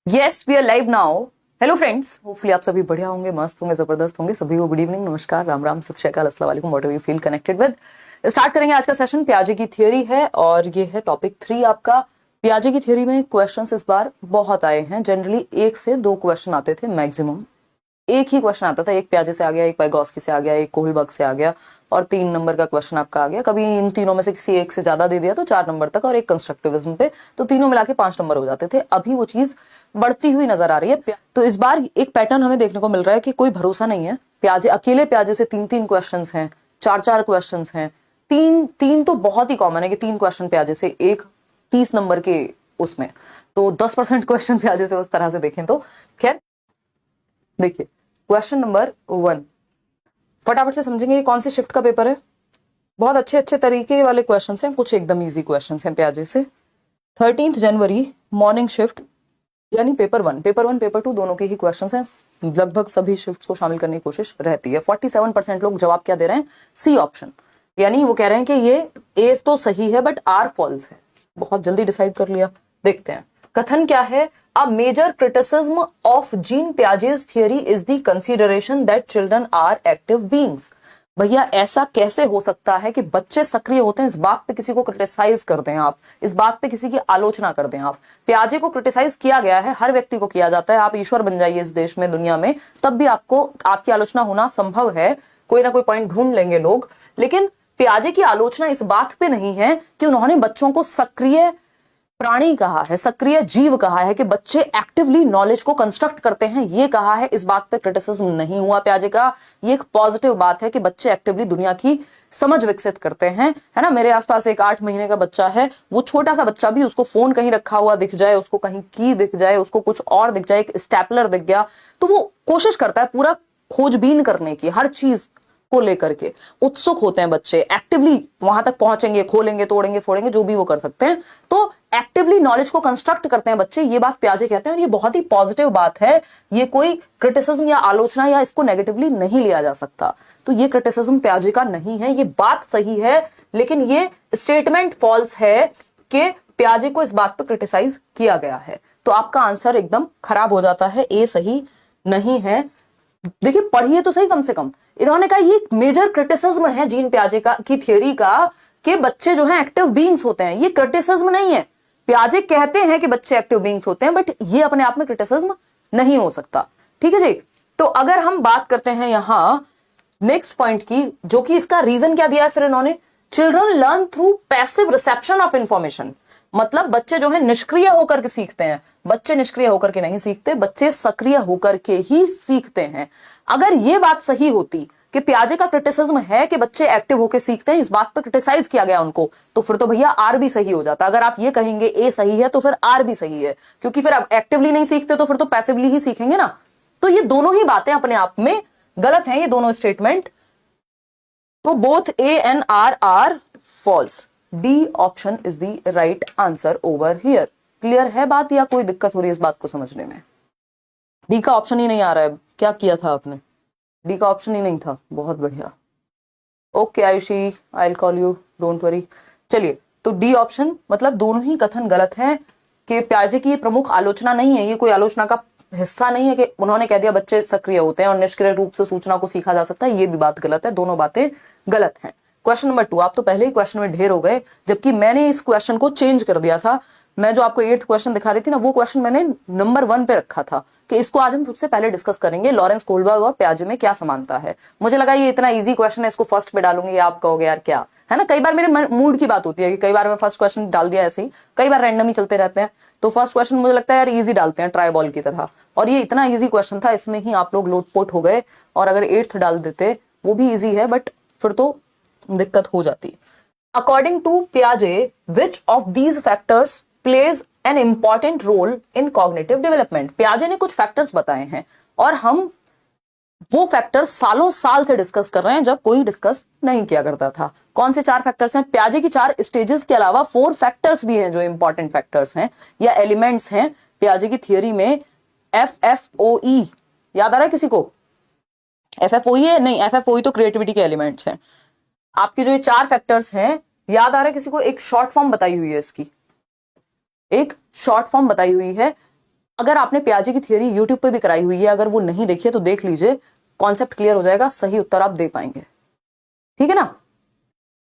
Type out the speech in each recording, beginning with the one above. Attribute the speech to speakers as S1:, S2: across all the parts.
S1: Yes we are live now. Hello friends, hopefully आप सभी बढ़िया होंगे, मस्त होंगे, जबरदस्त होंगे। सभी को गुड इवनिंग, नमस्कार, राम राम, सत श्री अकाल, अस्सलाम वालेकुम, what you feel connected with. Start करेंगे आज का सेशन। पियाजे की थियोरी है और ये है टॉपिक 3 आपका। पियाजे की थियोरी में क्वेश्चंस इस बार बहुत आए हैं। जनरली 1 से 2 क्वेश्चन आते थे मैक्सिमम। एक ही क्वेश्चन आता था, एक पियाजे से आ गया, एक वाइगॉस्की से आ गया, एक कोहलबर्ग से आ गया और 3 नंबर का क्वेश्चन आपका आ गया। कभी इन तीनों में से किसी एक से ज्यादा दे दिया तो 4 नंबर तक, और एक कंस्ट्रक्टिविज्म पे, तो तीनों मिला के 5 नंबर हो जाते थे। अभी वो चीज बढ़ती हुई नजर आ रही है। तो इस बार एक पैटर्न हमें देखने को मिल रहा है कि कोई भरोसा नहीं है। प्याजे, अकेले प्याजे से 3-3 क्वेश्चन हैं, 4-4 क्वेश्चन हैं। 3 तो बहुत ही कॉमन है कि 3 क्वेश्चन प्याजे से, एक 30 नंबर के उसमें, तो 10% क्वेश्चन प्याजे से उस तरह से देखें तो। खैर देखिए, क्वेश्चन नंबर 1 फटाफट से समझेंगे। ये कौन सी शिफ्ट का पेपर है? बहुत अच्छे अच्छे तरीके वाले क्वेश्चंस हैं, कुछ एकदम इजी क्वेश्चंस हैं प्याजे से। 13 जनवरी मॉर्निंग शिफ्ट, यानी पेपर 1, पेपर 2 दोनों के ही क्वेश्चंस हैं। लगभग सभी शिफ्ट्स को शामिल करने की कोशिश रहती है। 47% लोग जवाब क्या दे रहे हैं? C option. यानी वो कह रहे हैं कि ये ए तो सही है बट आर फॉल्स है। बहुत जल्दी डिसाइड कर लिया। देखते हैं कथन क्या है। A major criticism of Jean Piaget's theory is the consideration that children are active beings. भैया ऐसा कैसे हो सकता है कि बच्चे सक्रिय होते हैं? इस बात पे किसी को क्रिटिसाइज कर दें आप, इस बात पे किसी की आलोचना कर दें आप। पियाजे को क्रिटिसाइज किया गया है, हर व्यक्ति को किया जाता है। आप ईश्वर बन जाइए इस देश में, दुनिया में, तब भी आपको आपकी आलोचना होना संभव है। कोई ना कोई पॉइंट ढूंढ लेंगे लोग। लेकिन पियाजे की आलोचना इस बात पे नहीं है कि उन्होंने बच्चों को सक्रिय प्राणी कहा है, सक्रिय जीव कहा है, कि बच्चे एक्टिवली नॉलेज को कंस्ट्रक्ट करते हैं, ये कहा है। इस बात पे क्रिटिसिज्म नहीं हुआ प्याजे का। ये एक पॉजिटिव बात है कि बच्चे एक्टिवली दुनिया की समझ विकसित करते हैं, है ना। मेरे आसपास एक 8 महीने का बच्चा है, वो छोटा सा बच्चा भी, उसको फोन कहीं रखा हुआ दिख जाए, उसको कहीं की दिख जाए, उसको कुछ और दिख जाए, एक स्टेपलर दिख गया, तो वो कोशिश करता है पूरा खोजबीन करने की, हर चीज को लेकर के उत्सुक होते हैं बच्चे। एक्टिवली वहां तक पहुंचेंगे, खोलेंगे, तोड़ेंगे, फोड़ेंगे, जो भी वो कर सकते हैं। तो एक्टिवली नॉलेज को कंस्ट्रक्ट करते हैं बच्चे, ये बात पियाजे कहते हैं और ये बहुत ही पॉजिटिव बात है। ये कोई क्रिटिसिज्म या आलोचना या इसको नेगेटिवली नहीं लिया जा सकता। तो ये क्रिटिसिज्म पियाजे का नहीं है, ये बात सही है। लेकिन ये स्टेटमेंट फॉल्स है कि पियाजे को इस बात पर क्रिटिसाइज किया गया है। तो आपका आंसर एकदम खराब हो जाता है, ए सही नहीं है। देखिए पढ़िए तो सही कम से कम। इन्होंने कहा ये मेजर क्रिटिसिज्म है जीन पियाजे का की थियरी का कि बच्चे जो हैं एक्टिव बीइंग्स होते हैं। ये क्रिटिसिज्म नहीं है। पियाजे कहते हैं कि बच्चे एक्टिव बीइंग्स होते हैं, बट ये अपने आप में क्रिटिसिज्म नहीं हो सकता। ठीक है जी। तो अगर हम बात करते हैं यहां नेक्स्ट पॉइंट की, जो कि इसका रीजन क्या दिया है फिर इन्होंने, children learn through passive reception of information. मतलब बच्चे जो है निष्क्रिय होकर के सीखते हैं। बच्चे निष्क्रिय होकर के नहीं सीखते, बच्चे सक्रिय होकर के ही सीखते हैं। अगर ये बात सही होती कि पियाजे का क्रिटिसिज्म है कि बच्चे एक्टिव होकर सीखते हैं, इस बात पर क्रिटिसाइज किया गया उनको, तो फिर तो भैया आर भी सही हो जाता। अगर आप ये कहेंगे ए सही है तो फिर आर भी सही है, क्योंकि फिर आप एक्टिवली नहीं सीखते तो फिर तो पैसिवली ही सीखेंगे ना। तो ये दोनों ही बातें अपने आप में गलत हैं, ये दोनों स्टेटमेंट। तो both A and R are false. D option is the right answer over here. Clear है बात या कोई दिक्कत हो रही है इस बात को समझने में? डी का ऑप्शन ही नहीं आ रहा है, क्या किया था आपने? डी का ऑप्शन ही नहीं था, बहुत बढ़िया। Okay Ayushi, I will call you, don't worry. चलिए, तो डी ऑप्शन मतलब दोनों ही कथन गलत है कि पियाजे की ये प्रमुख आलोचना नहीं है, ये कोई आलोचना का हिस्सा नहीं है कि उन्होंने कह दिया बच्चे सक्रिय होते हैं और निष्क्रिय रूप से सूचना को सीखा जा सकता है। ये भी बात गलत है, दोनों बातें गलत हैं। क्वेश्चन नंबर 2, आप तो पहले ही क्वेश्चन में ढेर हो गए, जबकि मैंने इस क्वेश्चन को चेंज कर दिया था। मैं जो आपको 8th क्वेश्चन दिखा रही थी ना, वो क्वेश्चन मैंने नंबर 1 पे रखा था कि इसको आज हम सबसे पहले डिस्कस करेंगे, लॉरेंस कोहलबर्ग और पियाजे में क्या समानता है। मुझे लगा ये इतना इजी क्वेश्चन है, इसको फर्स्ट पे डालूंगी, आप कहोगे यार क्या है ना। कई बार मेरे मूड की बात होती है कि कई बार मैं फर्स्ट क्वेश्चन डाल दिया ऐसे ही, कई बार रैंडम ही चलते रहते हैं। तो फर्स्ट क्वेश्चन मुझे लगता है यार इजी डालते हैं, ट्राई बॉल की तरह, और ये इतना इजी क्वेश्चन था, इसमें ही आप लोग लोटपोट हो गए। और अगर 8th डाल देते, वो भी इजी है बट फिर तो दिक्कत हो जाती। अकॉर्डिंग टू पियाजे, which of these factors plays an important role in cognitive development. पियाजे ने कुछ फैक्टर्स बताए हैं और हम वो फैक्टर्स सालों साल से डिस्कस कर रहे हैं, जब कोई डिस्कस नहीं किया करता था। कौन से 4 फैक्टर्स हैं? पियाजे की 4 स्टेजेस के अलावा 4 फैक्टर्स भी हैं जो इंपॉर्टेंट फैक्टर्स हैं या एलिमेंट्स हैं पियाजे की थियरी में। FFOE याद आ रहा है किसी को? FFOE है? नहीं, FFOE तो क्रिएटिविटी के एलिमेंट्स हैं। आपके जो ये 4 फैक्टर्स हैं, याद आ रहा है किसी को? एक शॉर्ट फॉर्म बताई हुई है इसकी, एक शॉर्ट फॉर्म बताई हुई है अगर आपने पियाजे की थियरी यूट्यूब पे भी कराई हुई है, अगर वो नहीं देखी है तो देख लीजिए, कॉन्सेप्ट क्लियर हो जाएगा, सही उत्तर आप दे पाएंगे। ठीक है ना?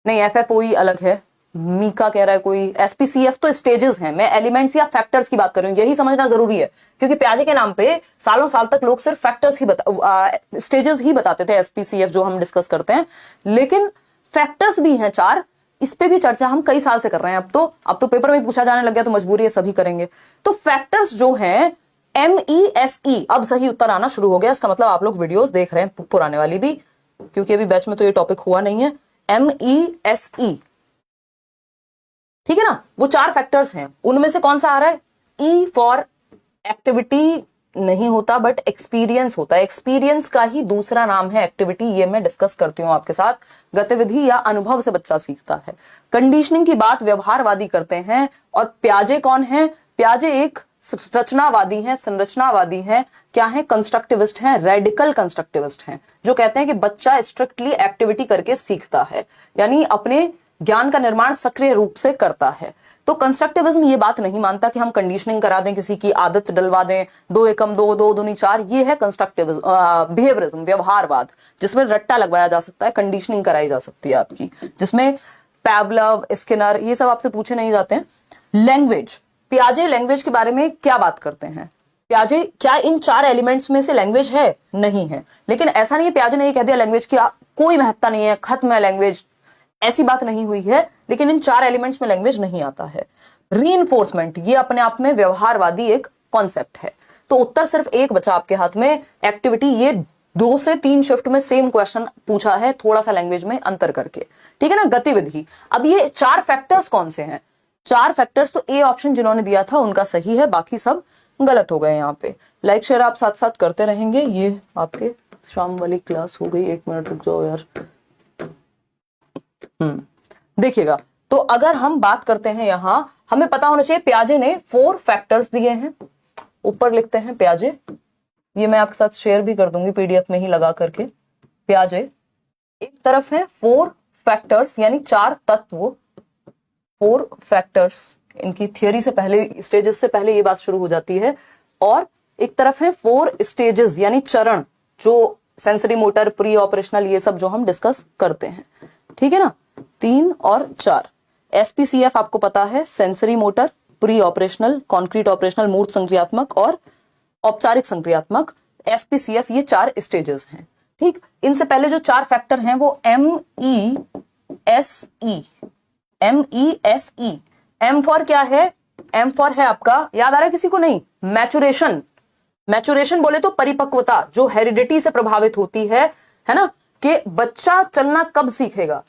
S1: नहीं, एफएफओई अलग है, मीका कह रहा है कोई, एसपीसीएफ तो स्टेजेस हैं, मैं एलिमेंट्स या फैक्टर्स की बात कर रही हूं, यही समझना जरूरी है, क्योंकि पियाजे के नाम पे सालों साल तक लोग सिर्फ फैक्टर्स ही स्टेजेस ही बताते थे, एसपीसीएफ जो हम डिस्कस करते हैं, लेकिन फैक्टर्स भी हैं 4, इस पे भी चर्चा हम कई साल से कर रहे हैं। अब तो पेपर में पूछा जाने लग गया, तो मजबूरी है, सभी करेंगे। तो फैक्टर्स जो हैं MESE, अब सही उत्तर आना शुरू हो गया, इसका मतलब आप लोग वीडियोस देख रहे हैं, पुराने वाली भी, क्योंकि अभी बैच में तो ये टॉपिक हुआ नहीं है। MESE, ठीक है ना? वो 4 फैक्टर्स हैं, उनमें से कौन सा आ रहा है? E फॉर एक्टिविटी नहीं होता, बट एक्सपीरियंस होता है। एक्सपीरियंस का ही दूसरा नाम है एक्टिविटी, ये मैं डिस्कस करती हूं आपके साथ। गतिविधि या अनुभव से बच्चा सीखता है। कंडीशनिंग की बात व्यवहारवादी करते हैं, और पियाजे कौन है? पियाजे एक रचनावादी हैं, संरचनावादी हैं, क्या है? कंस्ट्रक्टिविस्ट हैं, रेडिकल कंस्ट्रक्टिविस्ट हैं, जो कहते हैं कि बच्चा स्ट्रिक्टली एक्टिविटी करके सीखता है, यानी अपने ज्ञान का निर्माण सक्रिय रूप से करता है। तो कंस्ट्रक्टिविज्म ये बात नहीं मानता कि हम कंडीशनिंग करा दें, किसी की आदत डलवा दें, 2 एकम 2, 2 दूनी 4, ये है कंस्ट्रक्टिविज्म, बिहेवियरिज्म, व्यवहारवाद, जिसमें रट्टा लगवाया जा सकता है, कंडीशनिंग कराई जा सकती है आपकी, जिसमें पैवलव, स्किनर, ये सब आपसे पूछे नहीं जाते हैं। लैंग्वेज, पियाजे लैंग्वेज के बारे में क्या बात करते हैं? पियाजे क्या इन 4 एलिमेंट्स में से लैंग्वेज है? नहीं है, लेकिन ऐसा नहीं है पियाजे ने ये कह दिया लैंग्वेज की कोई महत्ता नहीं है, खत्म है लैंग्वेज, ऐसी बात नहीं हुई है, लेकिन इन 4 एलिमेंट्स में लैंग्वेज नहीं आता है। रीइंफोर्समेंट, ये अपने आप में व्यवहारवादी एक कॉन्सेप्ट है। तो उत्तर सिर्फ एक बचा आपके हाथ में, एक्टिविटी। ये 2 से 3 शिफ्ट में सेम क्वेश्चन पूछा है, थोड़ा सा लैंग्वेज में अंतर करके, ठीक है ना? गतिविधि, अब ये 4 फैक्टर्स कौन से हैं? 4 फैक्टर्स, तो ए ऑप्शन जिन्होंने दिया था उनका सही है, बाकी सब गलत हो गए। यहाँ पे लाइक शेयर आप साथ साथ करते रहेंगे। ये आपके शाम वाली क्लास हो गई, 1 मिनट रुक जाओ यार। देखिएगा, तो अगर हम बात करते हैं, यहां हमें पता होना चाहिए पियाजे ने 4 फैक्टर्स दिए हैं, ऊपर लिखते हैं पियाजे, ये मैं आपके साथ शेयर भी कर दूंगी पीडीएफ में ही लगा करके। पियाजे एक तरफ है 4 फैक्टर्स, यानी 4 तत्व, 4 फैक्टर्स, इनकी थियरी से पहले, स्टेजेस से पहले ये बात शुरू हो जाती है। और एक तरफ है 4 स्टेजेस, यानी चरण, जो सेंसरी मोटर, प्री ऑपरेशनल, ये सब जो हम डिस्कस करते हैं, ठीक है ना? 3 और 4। एसपीसीएफ आपको पता है, sensory motor, pre operational, concrete operational, मूर्त संक्रियात्मक और औपचारिक संक्रियात्मक। एसपीसीएफ ये 4 स्टेजेस हैं, ठीक। इनसे पहले जो 4 फैक्टर हैं वो MESE, MESE। एम फॉर क्या है? एम फॉर है आपका, याद आ रहा है किसी को? नहीं, मैचुरेशन। मैचुरेशन बोले तो परिपक्वता, जो हेरिडिटी से प्रभावित होती है ना? कि बच्चा चलना कब सीखेगा?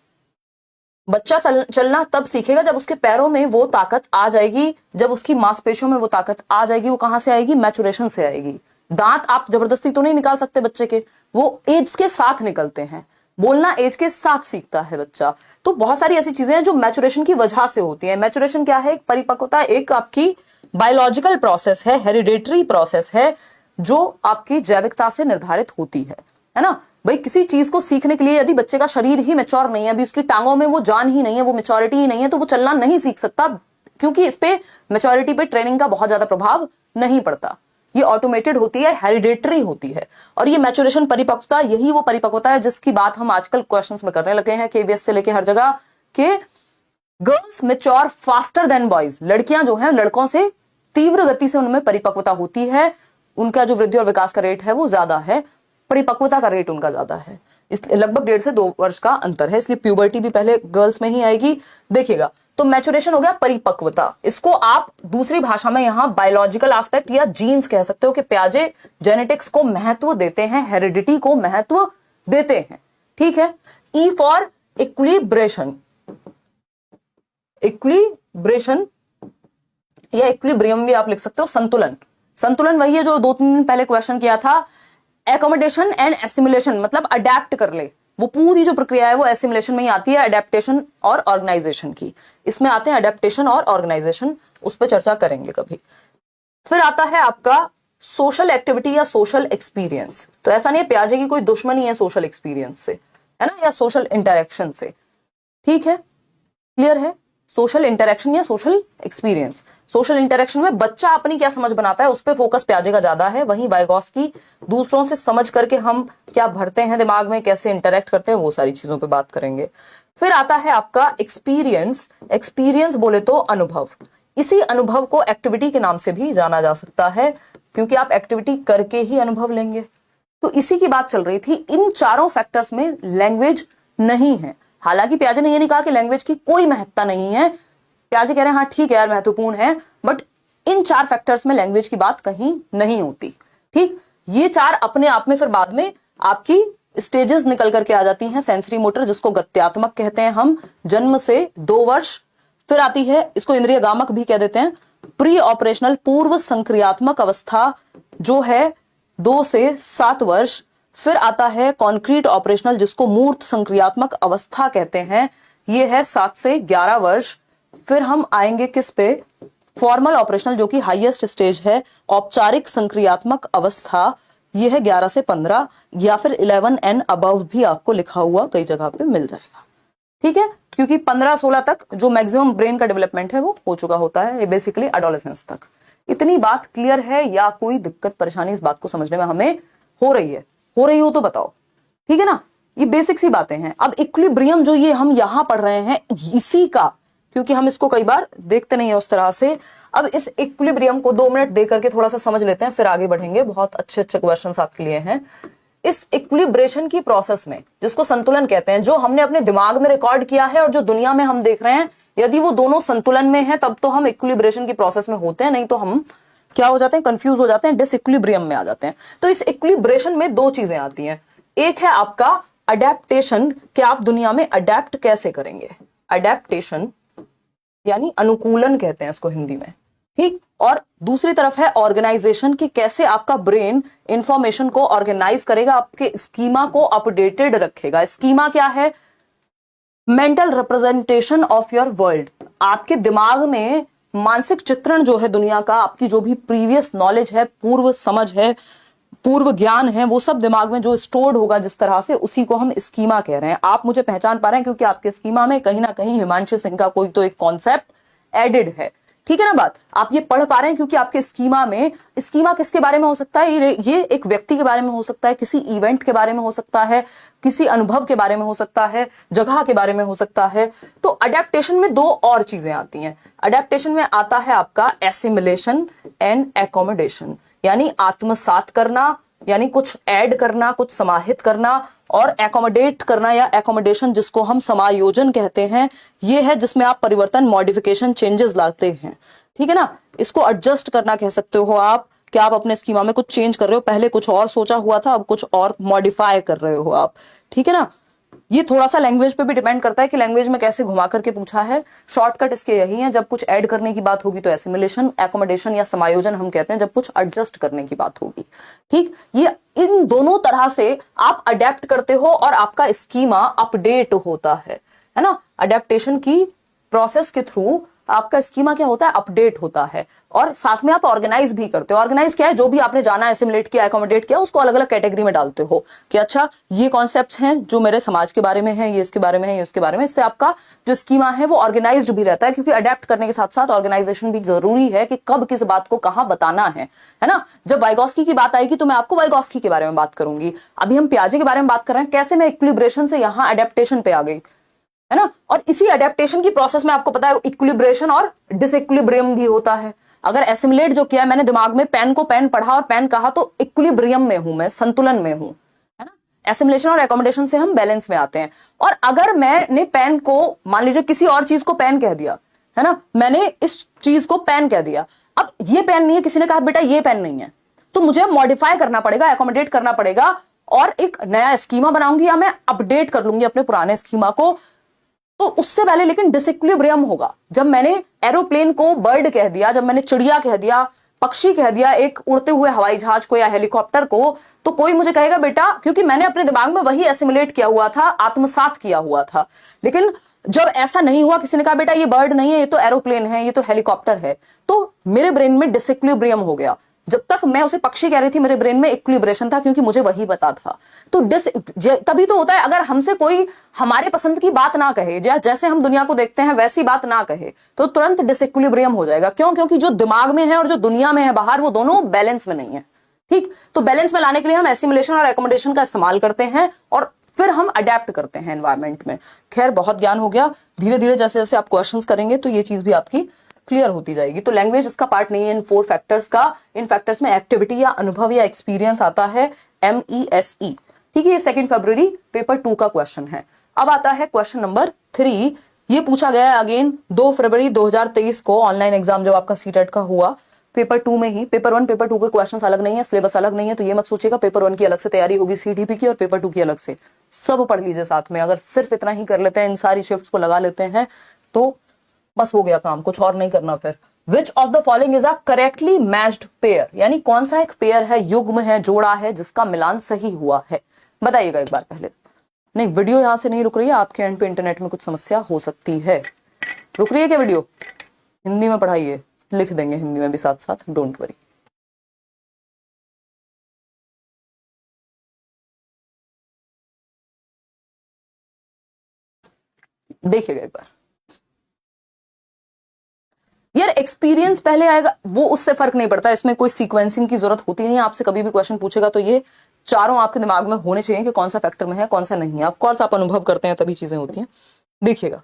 S1: बच्चा चलना तब सीखेगा जब उसके पैरों में वो ताकत आ जाएगी, जब उसकी मांसपेशियों में वो ताकत आ जाएगी। वो कहां से आएगी? मैचुरेशन से आएगी। दांत आप जबरदस्ती तो नहीं निकाल सकते बच्चे के, वो एज के साथ निकलते हैं। बोलना एज के साथ सीखता है बच्चा। तो बहुत सारी ऐसी चीजें हैं जो मैचुरेशन की वजह से होती है। मैचुरेशन क्या है? एक परिपक्वता, एक आपकी बायोलॉजिकल प्रोसेस है, हेरिडेटरी प्रोसेस है, जो आपकी जैविकता से निर्धारित होती है ना? भाई किसी चीज को सीखने के लिए यदि बच्चे का शरीर ही मैच्योर नहीं है, अभी उसकी टांगों में वो जान ही नहीं है, वो मैच्योरिटी ही नहीं है, तो वो चलना नहीं सीख सकता, क्योंकि इस पे मैच्योरिटी पे ट्रेनिंग का बहुत ज्यादा प्रभाव नहीं पड़ता। ये ऑटोमेटेड होती है, हेरिडेटरी होती है। और ये मैचुरेशन, परिपक्वता, यही वो परिपक्वता है जिसकी बात हम आजकल क्वेश्चंस में करने लगे हैं, केवीएस से लेके हर जगह, कि girls mature faster than boys. लड़कियां जो हैं लड़कों से तीव्र गति से उनमें परिपक्वता होती है, उनका जो वृद्धि और विकास का रेट है वो ज्यादा है, परिपक्वता का रेट उनका ज्यादा है। इसलिए लगभग 1.5 से 2 वर्ष का अंतर है, इसलिए प्यूबर्टी भी पहले गर्ल्स में ही आएगी। देखिएगा, तो मैचुरेशन हो गया परिपक्वता। इसको आप दूसरी भाषा में यहां बायोलॉजिकल एस्पेक्ट या जीन्स कह सकते हो, कि पियाजे जेनेटिक्स को महत्व देते हैं, हेरिडिटी को महत्व देते हैं, ठीक है। ई फॉर इक्विलिब्रेशन, इक्विलिब्रेशन या इक्विलिब्रियम भी आप लिख सकते हो, संतुलन। संतुलन वही है जो 2-3 दिन पहले क्वेश्चन किया था। एकोमोडेशन एंड एसिमुलेशन, मतलब अडेप्ट कर ले, वो पूरी जो प्रक्रिया है वो एसिमुलेशन में ही आती है, अडेप्टेशन और ऑर्गेनाइजेशन की। इसमें आते हैं अडेप्टेशन और ऑर्गेनाइजेशन, उस पर चर्चा करेंगे कभी। फिर आता है आपका सोशल एक्टिविटी या सोशल एक्सपीरियंस। तो ऐसा नहीं है पियाजे की कोई दुश्मनी है सोशल एक्सपीरियंस से, है ना, या सोशल इंटरेक्शन से, ठीक है, क्लियर है। सोशल इंटरेक्शन या सोशल एक्सपीरियंस। सोशल इंटरेक्शन में बच्चा अपनी क्या समझ बनाता है उस पर फोकस प्याजे का ज्यादा है, वहीं वाइगॉस्की दूसरों से समझ करके हम क्या भरते हैं दिमाग में, कैसे इंटरेक्ट करते हैं, वो सारी चीजों पे बात करेंगे। फिर आता है आपका एक्सपीरियंस। एक्सपीरियंस बोले तो अनुभव। इसी अनुभव को एक्टिविटी के नाम से भी जाना जा सकता है, क्योंकि आप एक्टिविटी करके ही अनुभव लेंगे। तो इसी की बात चल रही थी। इन चारों फैक्टर्स में लैंग्वेज नहीं है। हालांकि प्याजे ने ये नहीं कहा कि लैंग्वेज की कोई महत्ता नहीं है। प्याजे कह रहे हैं हाँ ठीक है यार महत्वपूर्ण है, बट इन चार फैक्टर्स में लैंग्वेज की बात कहीं नहीं होती। ठीक, ये चार अपने आप में फिर बाद में आपकी स्टेजेस निकल करके आ जाती हैं। सेंसरी मोटर, जिसको गत्यात्मक कहते हैं हम, जन्म से 2 वर्ष। फिर आती है, इसको इंद्रिय गामक भी कह देते हैं, प्री ऑपरेशनल पूर्व संक्रियात्मक अवस्था, जो है 2 से 7 वर्ष। फिर आता है कॉन्क्रीट ऑपरेशनल, जिसको मूर्त संक्रियात्मक अवस्था कहते हैं, ये है 7 से 11 वर्ष। फिर हम आएंगे किस पे, फॉर्मल ऑपरेशनल, जो कि हाईएस्ट स्टेज है, औपचारिक संक्रियात्मक अवस्था, ये है 11 से 15, या फिर 11 एंड अबव भी आपको लिखा हुआ कई जगह पे मिल जाएगा। ठीक है, क्योंकि 15-16 तक जो मैक्सिमम ब्रेन का डेवलपमेंट है वो हो चुका होता है, ये बेसिकली एडोलेसेंस तक। इतनी बात क्लियर है या कोई दिक्कत परेशानी इस बात को समझने में हमें हो रही है? हो रही हो तो बताओ, ठीक है ना। ये बेसिक सी बातें हैं। अब इक्विलिब्रियम जो ये हम यहां पढ़ रहे हैं, इसी का, क्योंकि हम इसको कई बार देखते नहीं है उस तरह से, अब इस इक्विलिब्रियम को 2 मिनट दे करके थोड़ा सा समझ लेते हैं, फिर आगे बढ़ेंगे। बहुत अच्छे अच्छे क्वेश्चंस आपके लिए हैं। इस इक्विलिब्रेशन की प्रोसेस में, जिसको संतुलन कहते हैं, जो हमने अपने दिमाग में रिकॉर्ड किया है और जो दुनिया में हम देख रहे हैं, यदि वो दोनों संतुलन में है तब तो हम इक्विलिब्रेशन की प्रोसेस में होते हैं, नहीं तो हम क्या हो जाते हैं, कंफ्यूज हो जाते हैं, डिसइक्विलिब्रियम में आ जाते हैं। तो इस इक्विलिब्रेशन में 2 चीजें आती हैं। एक है आपका अडेप्टेशन, कि आप दुनिया में अडेप्ट कैसे करेंगे। अडेप्टेशन यानी अनुकूलन कहते हैं इसको हिंदी में, ठीक। और दूसरी तरफ है ऑर्गेनाइजेशन, कि कैसे आपका ब्रेन इंफॉर्मेशन को ऑर्गेनाइज करेगा, आपके स्कीमा को अपडेटेड रखेगा। स्कीमा क्या है? Mental representation of your world. आपके दिमाग में मानसिक चित्रण जो है दुनिया का, आपकी जो भी प्रीवियस नॉलेज है, पूर्व समझ है, पूर्व ज्ञान है, वो सब दिमाग में जो स्टोर्ड होगा जिस तरह से, उसी को हम स्कीमा कह रहे हैं। आप मुझे पहचान पा रहे हैं क्योंकि आपके स्कीमा में कहीं ना कहीं हिमांशु सिंह का कोई तो एक कॉन्सेप्ट एडेड है, ठीक है ना बात। आप ये पढ़ पा रहे हैं क्योंकि आपके स्कीमा में, स्कीमा किसके बारे में हो सकता है? ये एक व्यक्ति के बारे में हो सकता है, किसी इवेंट के बारे में हो सकता है, किसी अनुभव के बारे में हो सकता है, जगह के बारे में हो सकता है। तो अडेप्टेशन में 2 और चीजें आती हैं। अडेप्टेशन में आता है आपका एसिमिलेशन एंड एकोमोडेशन, यानी आत्मसात करना, यानी कुछ ऐड करना, कुछ समाहित करना, और एकोमोडेट करना या एकोमोडेशन, जिसको हम समायोजन कहते हैं, ये है जिसमें आप परिवर्तन, मॉडिफिकेशन, चेंजेस लाते हैं, ठीक है ना। इसको एडजस्ट करना कह सकते हो आप, कि आप अपने स्कीमा में कुछ चेंज कर रहे हो, पहले कुछ और सोचा हुआ था, अब कुछ और मॉडिफाई कर रहे हो आप, ठीक है ना। ये थोड़ा सा लैंग्वेज पे भी डिपेंड करता है कि लैंग्वेज में कैसे घुमा करके पूछा है। शॉर्टकट इसके यही है, जब कुछ ऐड करने की बात होगी तो एसिमिलेशन, एकोमोडेशन या समायोजन हम कहते हैं, जब कुछ एडजस्ट करने की बात होगी, ठीक। ये इन दोनों तरह से आप अडेप्ट करते हो और आपका स्कीमा अपडेट होता है ना। अडेप्टेशन की प्रोसेस के थ्रू आपका स्कीमा क्या होता है, अपडेट होता है, और साथ में आप ऑर्गेनाइज भी करते हो। ऑर्गेनाइज क्या है? जो भी आपने जाना, एसिमुलेट किया, एकोमोडेट किया, उसको अलग अलग कैटेगरी में डालते हो कि अच्छा ये कॉन्सेप्ट्स हैं जो मेरे समाज के बारे में है, ये इसके बारे में है, ये इसके बारे में। इससे आपका जो स्कीमा है वो ऑर्गेनाइज्ड भी रहता है, क्योंकि अडेप्ट करने के साथ साथ ऑर्गेनाइजेशन भी जरूरी है कि कब किस बात को कहां बताना है ना। जब वाइगॉस्की की बात आएगी तो मैं आपको वाइगॉस्की के बारे में बात करूंगी। अभी हम पियाजे के बारे में बात कर रहे हैं, कैसे मैं इक्विलिब्रेशन से यहां अडेप्टेशन पे आ गई, है ना। और इसी अडेप्टेशन की प्रोसेस में आपको पता है इक्विलिब्रेशन और डिसइक्विलिब्रियम भी होता है। अगर एसिमुलेट जो किया मैंने दिमाग में, पेन को पेन पढ़ा और पेन कहा, तो इक्विलिब्रियम में हूं मैं, संतुलन में हूं, है ना। एसिमुलेशन और एकोमोडेशन से हम बैलेंस में आते हैं। और अगर मैंने पेन को, मान लीजिए किसी और चीज को पेन कह दिया, है ना, मैंने इस चीज को पेन कह दिया, अब ये पेन नहीं है, किसी ने कहा बेटा ये पेन नहीं है, तो मुझे मॉडिफाई करना पड़ेगा, एकोमोडेट करना पड़ेगा, और एक नया स्कीमा बनाऊंगी या मैं अपडेट कर लूंगी अपने पुराने स्कीमा को। तो उससे पहले लेकिन डिसइक्विलिब्रियम होगा। जब मैंने एरोप्लेन को बर्ड कह दिया, जब मैंने चिड़िया कह दिया, पक्षी कह दिया, एक उड़ते हुए हवाई जहाज को या हेलीकॉप्टर को, तो कोई मुझे कहेगा बेटा, क्योंकि मैंने अपने दिमाग में वही एसिमुलेट किया हुआ था, आत्मसात किया हुआ था। लेकिन जब ऐसा नहीं हुआ, किसी ने कहा बेटा ये बर्ड नहीं है, ये तो एरोप्लेन है, ये तो हेलीकॉप्टर है, तो मेरे ब्रेन में डिसइक्विलिब्रियम हो गया। जब तक मैं उसे पक्षी कह रही थी मेरे ब्रेन में इक्विलिब्रेशन था, क्योंकि मुझे वही पता था। तो तभी तो होता है, अगर हमसे कोई हमारे पसंद की बात ना कहे, या जैसे हम दुनिया को देखते हैं वैसी बात ना कहे, तो तुरंत डिसइक्विलिब्रियम हो जाएगा। क्यों? क्योंकि जो दिमाग में है और जो दुनिया में है बाहर, वो दोनों बैलेंस में नहीं है। ठीक, तो बैलेंस में लाने के लिए हम एसिमुलेशन और एकोमोडेशन का इस्तेमाल करते हैं और फिर हम अडेप्ट करते हैं एनवायरमेंट में। खैर, बहुत ज्ञान हो गया। धीरे धीरे जैसे जैसे आप क्वेश्चंस करेंगे तो ये चीज भी आपकी क्लियर होती जाएगी। तो लैंग्वेज इसका पार्ट नहीं है इन 4 फैक्टर्स का। इन फैक्टर्स में एक्टिविटी या अनुभव या एक्सपीरियंस आता है, MESE। ठीक है, ये 2 फरवरी पेपर 2 का क्वेश्चन है। अब आता है क्वेश्चन नंबर 3। ये पूछा गया है अगेन 2 फरवरी 2023 को, ऑनलाइन एग्जाम जब आपका सीटेट का हुआ, पेपर 2 में ही। पेपर 1 पेपर 2 के क्वेश्चंस अलग नहीं है, सिलेबस अलग नहीं है, तो ये मत सोचिएगा पेपर 1 की अलग से तैयारी होगी CDP की और पेपर 2 की अलग से। सब पढ़ लीजिए साथ में। अगर सिर्फ इतना ही कर लेते हैं, इन सारी शिफ्ट्स को लगा लेते हैं, तो बस हो गया काम, कुछ और नहीं करना। फिर विच of the following is a correctly matched pair, यानी कौन सा एक पेयर है, युग्म है, जोड़ा है, जिसका मिलान सही हुआ है, बताइएगा एक बार पहले। नहीं, वीडियो यहां से नहीं रुक रही है, आपके एंड पे इंटरनेट में कुछ समस्या हो सकती है। रुक रही है क्या वीडियो? हिंदी में पढ़ाइए, लिख देंगे हिंदी में भी साथ साथ, डोंट वरी। देखिएगा एक बार यार, एक्सपीरियंस पहले आएगा, वो उससे फर्क नहीं पड़ता। इसमें कोई सीक्वेंसिंग की जरूरत होती नहीं है। आपसे कभी भी क्वेश्चन पूछेगा तो ये चारों आपके दिमाग में होने चाहिए कि कौन सा फैक्टर में है, कौन सा नहीं है। ऑफकोर्स आप अनुभव करते हैं तभी चीजें होती हैं। देखिएगा,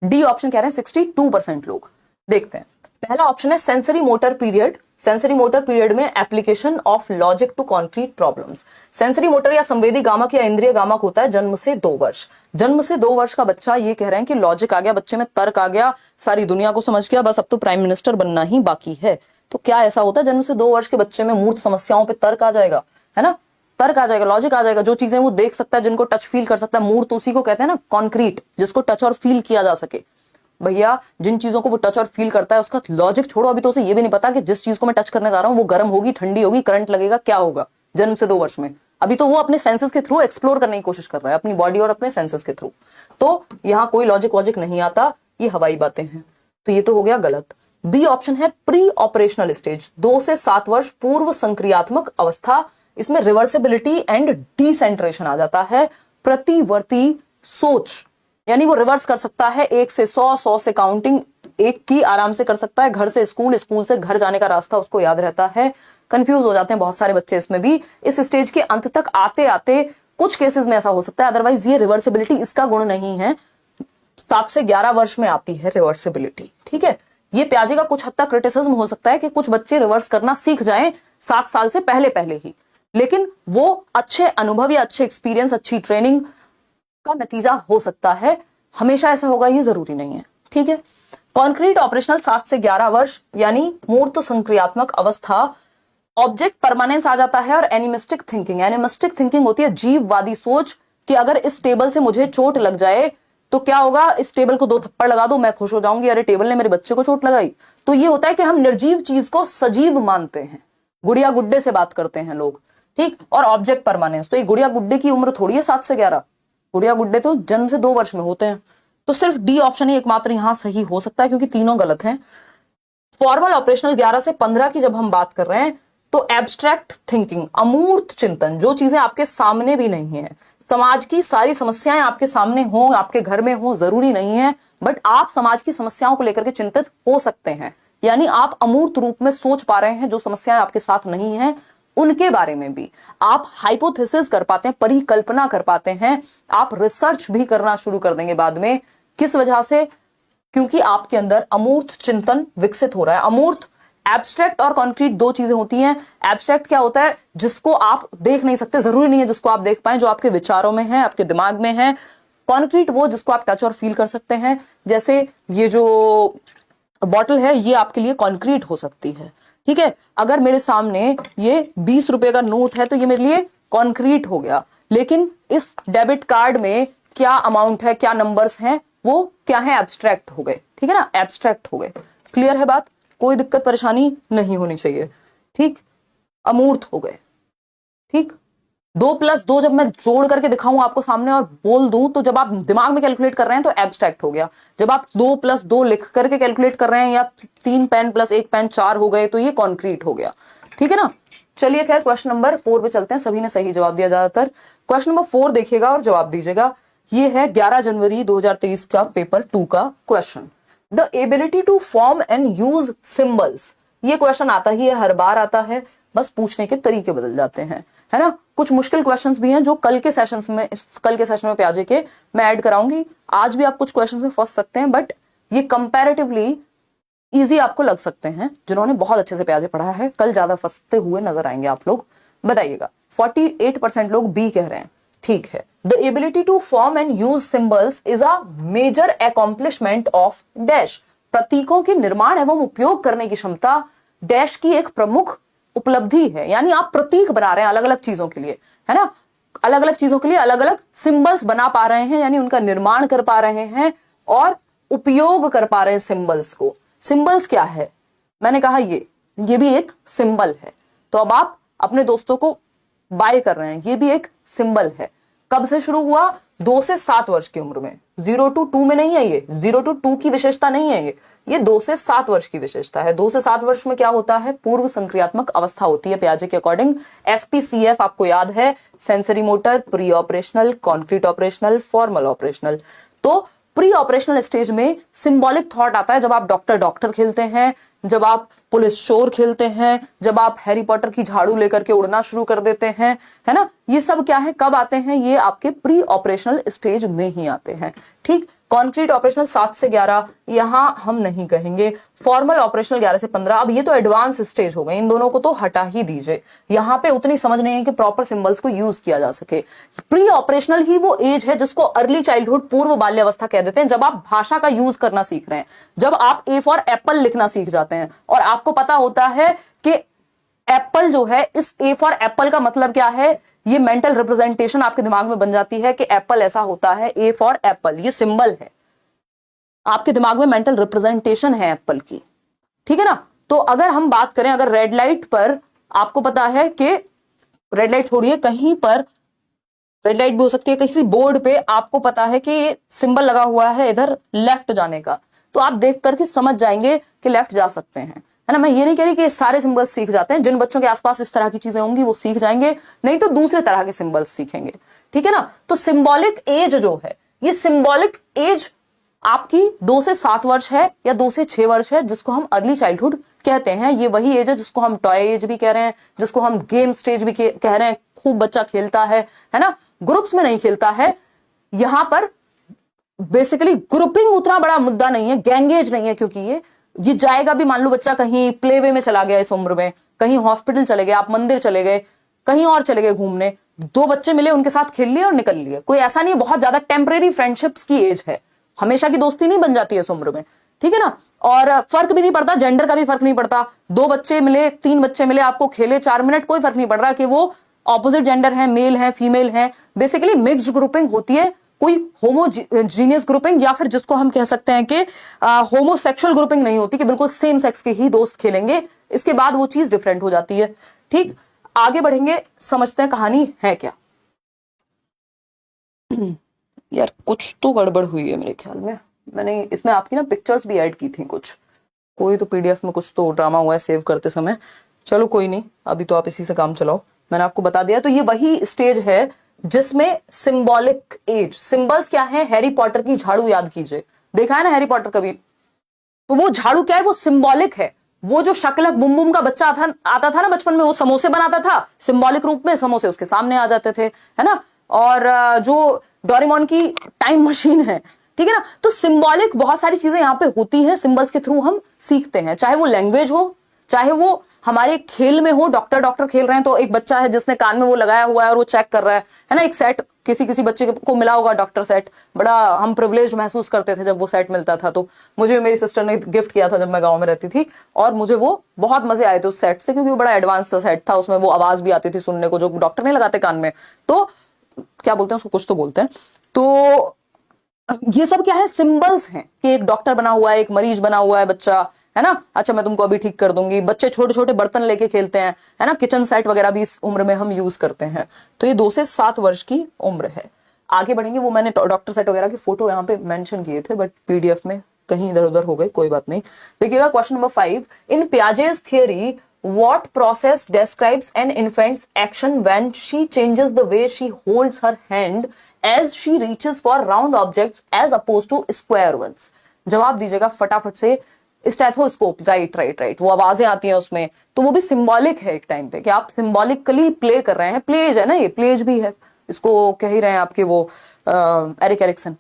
S1: डी ऑप्शन कह रहे हैं 62% लोग। देखते हैं, पहला ऑप्शन है sensory motor period. Sensory motor period में application of logic to concrete problems. Sensory motor या संवेदी गामक या इंद्रिय गामक होता है जन्म से 2 वर्ष। जन्म से 2 वर्ष का बच्चा, ये कह रहे हैं कि लॉजिक आ गया बच्चे में, तर्क आ गया, सारी दुनिया को समझ गया, बस अब तो प्राइम मिनिस्टर बनना ही बाकी है। तो क्या ऐसा होता है जन्म से 2 वर्ष के बच्चे में मूर्त समस्याओं पर तर्क आ जाएगा, है ना? तर्क आ जाएगा, लॉजिक आ जाएगा, जो चीजें वो देख सकता है, जिनको टच फील कर सकता है। मूर्त उसी को कहते हैं ना, कॉन्क्रीट, जिसको टच और फील किया जा सके। भैया, जिन चीजों को वो टच और फील करता है उसका लॉजिक छोड़ो। अभी तो उसे ये भी नहीं पता कि जिस चीज को मैं टच करने जा रहा हूं वो गर्म होगी, ठंडी होगी, करंट लगेगा, क्या होगा, जन्म से 2 वर्ष में। अभी तो वो अपने सेंसेस के थ्रू एक्सप्लोर करने की कोशिश कर रहा है, अपनी बॉडी और अपने सेंसेस के थ्रू। तो यहाँ कोई लॉजिक वॉजिक नहीं आता, ये हवाई बातें हैं। तो ये तो हो गया गलत। बी ऑप्शन है प्री ऑपरेशनल स्टेज, 2 से 7 वर्ष पूर्व संक्रियात्मक अवस्था। इसमें रिवर्सिबिलिटी एंड डिसेंट्रेशन आ जाता है। प्रतिवर्ती सोच, यानी वो रिवर्स कर सकता है 1 से 100, 100 से काउंटिंग 1 की आराम से कर सकता है। घर से स्कूल, स्कूल से घर जाने का रास्ता उसको याद रहता है। कंफ्यूज हो जाते हैं बहुत सारे बच्चे इसमें भी। इस स्टेज के अंत तक आते आते कुछ केसेस में ऐसा हो सकता है, अदरवाइज ये रिवर्सिबिलिटी इसका गुण नहीं है। 7 से 11 वर्ष में आती है रिवर्सिबिलिटी। ठीक है, ये प्याजे का कुछ हद तक क्रिटिसिज्म हो सकता है कि कुछ बच्चे रिवर्स करना सीख जाएं 7 साल से पहले पहले ही, लेकिन वो अच्छे अनुभव या अच्छे एक्सपीरियंस, अच्छी ट्रेनिंग का नतीजा हो सकता है। हमेशा ऐसा होगा ये जरूरी नहीं है। ठीक है, कॉन्क्रीट ऑपरेशनल 7 से 11 वर्ष, यानी मूर्त संक्रियात्मक अवस्था। ऑब्जेक्ट परमानेंस आ जाता है और एनिमिस्टिक थिंकिंग। एनिमिस्टिक थिंकिंग होती है जीववादी सोच कि अगर इस टेबल से मुझे चोट लग जाए तो क्या होगा, इस टेबल को 2 थप्पड़ लगा दो, मैं खुश हो जाऊंगी, अरे टेबल ने मेरे बच्चे को चोट लगाई। तो ये होता है कि हम निर्जीव चीज को सजीव मानते हैं। गुड़िया गुड्डे से बात करते हैं लोग। ठीक, और ऑब्जेक्ट परमानेंस, तो ये गुड़िया गुड्डे की उम्र थोड़ी है 7 से 11। गुड़िया गुड्डे तो जन्म से 2 वर्ष में होते हैं। तो सिर्फ डी ऑप्शन ही एकमात्र यहां सही हो सकता है, क्योंकि तीनों गलत हैं। फॉर्मल ऑपरेशनल 11 से 15 की जब हम बात कर रहे हैं तो एब्स्ट्रैक्ट थिंकिंग, अमूर्त चिंतन, जो चीजें आपके सामने भी नहीं है। समाज की सारी समस्याएं आपके सामने हो, आपके घर में हो, जरूरी नहीं है, बट आप समाज की समस्याओं को लेकर के चिंतित हो सकते हैं। यानी आप अमूर्त रूप में सोच पा रहे हैं, जो समस्याएं आपके साथ नहीं है उनके बारे में भी आप हाइपोथेसिस कर पाते हैं, परिकल्पना कर पाते हैं। आप रिसर्च भी करना शुरू कर देंगे बाद में। किस वजह से? क्योंकि आपके अंदर अमूर्त चिंतन विकसित हो रहा है। अमूर्त, एब्स्ट्रैक्ट और कॉन्क्रीट 2 चीजें होती हैं। एब्स्ट्रैक्ट क्या होता है? जिसको आप देख नहीं सकते, जरूरी नहीं है जिसको आप देख पाए, जो आपके विचारों में है, आपके दिमाग में है। कॉन्क्रीट वो जिसको आप टच और फील कर सकते हैं। जैसे ये जो बॉटल है ये आपके लिए कॉन्क्रीट हो सकती है। ठीक है, अगर मेरे सामने ये 20 रुपए का नोट है तो ये मेरे लिए कॉन्क्रीट हो गया, लेकिन इस डेबिट कार्ड में क्या अमाउंट है, क्या नंबर्स हैं, वो क्या है, एब्स्ट्रैक्ट हो गए। ठीक है ना, एब्स्ट्रैक्ट हो गए। क्लियर है बात? कोई दिक्कत परेशानी नहीं होनी चाहिए। ठीक, अमूर्त हो गए। ठीक, 2+2 जब मैं जोड़ करके दिखाऊं आपको सामने और बोल दूं, तो जब आप दिमाग में कैलकुलेट कर रहे हैं तो एब्स्ट्रैक्ट हो गया। जब आप 2+2 लिख करके कैलकुलेट कर रहे हैं, या 3 पेन प्लस 1 पेन 4 हो गए, तो ये कॉन्क्रीट हो गया। ठीक है ना। चलिए खैर क्वेश्चन नंबर 4 पे चलते हैं। सभी ने सही जवाब दिया ज्यादातर। क्वेश्चन नंबर 4 देखिएगा और जवाब दीजिएगा। ये है 11 जनवरी 2023 का पेपर 2 का question. The ability to form and use symbols. ये क्वेश्चन आता ही है, हर बार आता है, बस पूछने के तरीके बदल जाते हैं, है ना। कुछ मुश्किल क्वेश्चंस भी हैं जो कल के सेशन में प्याजे के मैं ऐड कराऊंगी। आज भी आप कुछ क्वेश्चंस में फंस सकते हैं, बट ये कंपैरेटिवली इजी आपको लग सकते हैं। जिन्होंने बहुत अच्छे से प्याजे पढ़ा है, कल ज्यादा फंसते हुए नजर आएंगे आप लोग। बताइएगा। 48% लोग बी कह रहे हैं। ठीक है। The ability to form and use symbols is a major accomplishment of dash. प्रतीकों के निर्माण एवं उपयोग करने की क्षमता डैश की एक प्रमुख उपलब्धि है। यानी आप प्रतीक बना रहे हैं अलग अलग चीजों के लिए, है ना। अलग अलग चीजों के लिए अलग अलग सिंबल्स बना पा रहे हैं, यानी उनका निर्माण कर पा रहे हैं और उपयोग कर पा रहे हैं सिंबल्स को। सिंबल्स क्या है? मैंने कहा ये भी एक सिंबल है। तो अब आप अपने दोस्तों को बाय कर रहे हैं, ये भी एक सिंबल है। कब से शुरू हुआ? 2 से 7 वर्ष की उम्र में। 0 to 2 में नहीं है ये, 0 to 2 की विशेषता नहीं है ये 2 से 7 वर्ष की विशेषता है। 2 से 7 वर्ष में क्या होता है? पूर्व संक्रियात्मक अवस्था होती है पियाजे के अकॉर्डिंग। SPCF आपको याद है, sensory motor, pre operational, concrete operational, formal operational. तो प्री ऑपरेशनल स्टेज में सिंबॉलिक थॉट आता है जब आप डॉक्टर खेलते हैं, जब आप पुलिस शोर खेलते हैं, जब आप हैरी पॉटर की झाड़ू लेकर के उड़ना शुरू कर देते हैं, है ना। ये सब क्या है, कब आते हैं? ये आपके प्री ऑपरेशनल स्टेज में ही आते हैं। ठीक। कॉन्क्रीट ऑपरेशनल 7 से 11 यहां हम नहीं कहेंगे। फॉर्मल ऑपरेशनल 11 से 15। अब ये तो एडवांस स्टेज हो गए, इन दोनों को तो हटा ही दीजिए। यहां पे उतनी समझ नहीं है कि प्रॉपर सिंबल्स को यूज किया जा सके। प्री ऑपरेशनल ही वो एज है जिसको अर्ली चाइल्डहुड, पूर्व बाल्यावस्था कह देते हैं, जब आप भाषा का यूज करना सीख रहे हैं, जब आप ए फॉर एप्पल लिखना सीख जाते हैं और आपको पता होता है कि एप्पल जो है, इस ए फॉर एप्पल का मतलब क्या है, ये मेंटल रिप्रेजेंटेशन आपके दिमाग में बन जाती है कि एप्पल ऐसा होता है। ए फॉर एप्पल ये सिंबल है, आपके दिमाग में मेंटल रिप्रेजेंटेशन है एप्पल की। ठीक है ना। तो अगर हम बात करें, अगर रेड लाइट पर आपको पता है कि रेड लाइट छोड़िए, कहीं पर रेड लाइट भी हो सकती है, किसी बोर्ड पे आपको पता है कि सिंबल लगा हुआ है इधर लेफ्ट जाने का, तो आप देख करके समझ जाएंगे कि लेफ्ट जा सकते हैं, है ना। मैं ये नहीं कह रही कि सारे सिंबल्स सीख जाते हैं। जिन बच्चों के आसपास इस तरह की चीजें होंगी वो सीख जाएंगे, नहीं तो दूसरे तरह के सिंबल्स सीखेंगे। ठीक है ना। तो सिंबॉलिक एज जो है, ये सिंबॉलिक एज आपकी 2 से 7 वर्ष है या 2 से 6 वर्ष है, जिसको हम अर्ली चाइल्डहुड कहते हैं। ये वही एज है जिसको हम टॉय एज भी कह रहे हैं, जिसको हम गेम स्टेज भी कह रहे हैं। खूब बच्चा खेलता है ना। ग्रुप्स में नहीं खेलता है। यहां पर बेसिकली ग्रुपिंग उतना बड़ा मुद्दा नहीं है, गैंगेज नहीं है, क्योंकि ये जाएगा भी। मान लो बच्चा कहीं प्ले वे में चला गया इस उम्र में, कहीं हॉस्पिटल चले गए, आप मंदिर चले गए, कहीं और चले गए घूमने, 2 बच्चे मिले, उनके साथ खेल लिए और निकल लिए। कोई ऐसा नहीं है, बहुत ज्यादा टेम्परेरी फ्रेंडशिप्स की एज है, हमेशा की दोस्ती नहीं बन जाती है इस उम्र में। ठीक है ना। और फर्क भी नहीं पड़ता, जेंडर का भी फर्क नहीं पड़ता। 2 बच्चे मिले, 3 बच्चे मिले, आपको खेले 4 मिनट, कोई फर्क नहीं पड़ रहा कि वो ऑपोजिट जेंडर है, मेल है, फीमेल है। बेसिकली मिक्स्ड ग्रुपिंग होती है, कोई होमोजीनियस ग्रुपिंग, या फिर जिसको हम कह सकते हैं कि होमोसेक्सुअल ग्रुपिंग नहीं होती कि बिल्कुल सेम सेक्स के ही दोस्त खेलेंगे। इसके बाद वो चीज डिफरेंट हो जाती है। ठीक। आगे बढ़ेंगे, समझते हैं कहानी है क्या। यार कुछ तो गड़बड़ हुई है मेरे ख्याल में। मैंने इसमें आपकी ना पिक्चर्स भी ऐड की थी कुछ, कोई तो PDF में कुछ तो ड्रामा हुआ है सेव करते समय। चलो कोई नहीं, अभी तो आप इसी से काम चलाओ, मैंने आपको बता दिया। तो ये वही स्टेज है जिसमें सिंबॉलिक एज, सिंबल्स क्या है, हैरी पॉटर की झाड़ू याद कीजिए, देखा है ना हैरी पॉटर कभी, तो वो झाड़ू क्या है, वो सिंबॉलिक है। वो जो शकलक बुम बुम का बच्चा आता था ना बचपन में, वो समोसे बनाता था सिंबॉलिक रूप में, समोसे उसके सामने आ जाते थे, है ना। और जो डोरेमोन की टाइम मशीन है, ठीक है ना। तो सिंबॉलिक बहुत सारी चीजें यहाँ पे होती हैं, सिंबल्स के थ्रू हम सीखते हैं, चाहे वो लैंग्वेज हो, चाहे वो हमारे खेल में हो। डॉक्टर खेल रहे हैं तो एक बच्चा है जिसने कान में वो लगाया हुआ है और वो चेक कर रहा है ना। एक सेट किसी बच्चे को मिला होगा डॉक्टर सेट, बड़ा हम प्रिविलेज महसूस करते थे जब वो सेट मिलता था। तो मुझे मेरी सिस्टर ने गिफ्ट किया था जब मैं गांव में रहती थी, और मुझे वो बहुत मजे आए थे उस सेट से, क्योंकि वो बड़ा एडवांस सेट था, उसमें वो आवाज भी आती थी सुनने को जो डॉक्टर नहीं लगाते कान में। तो क्या बोलते हैं उसको, कुछ तो बोलते हैं। तो ये सब क्या है, सिंबल्स हैं कि एक डॉक्टर बना हुआ है, एक मरीज बना हुआ है बच्चा, है ना, अच्छा मैं तुमको अभी ठीक कर दूंगी। बच्चे छोटे छोटे बर्तन लेके खेलते हैं, है ना, किचन सेट वगैरह भी इस उम्र में हम यूज करते हैं। तो ये 2 से 7 वर्ष की उम्र है। आगे बढ़ेंगे, वो मैंने डॉक्टर सेट वगैरह की फोटो यहाँ पे मेंशन किए थे बट पीडीएफ में कहीं इधर उधर हो गए, कोई बात नहीं। देखिएगा question number 5, in Piaget's theory what process describes an infant's action when she changes the way she holds her hand as she reaches for round objects as opposed to square ones? जवाब दीजिएगा फटाफट से। Stethoscope, right right right, वो आवाजें आती हैं उसमें, तो वो भी सिंबॉलिक है एक टाइम पे कि आप सिंबॉलिकली प्ले कर रहे हैं। प्लेज है ना, ये प्लेज भी है, इसको कह ही रहे हैं आपके वो एरिक एरिक्सन।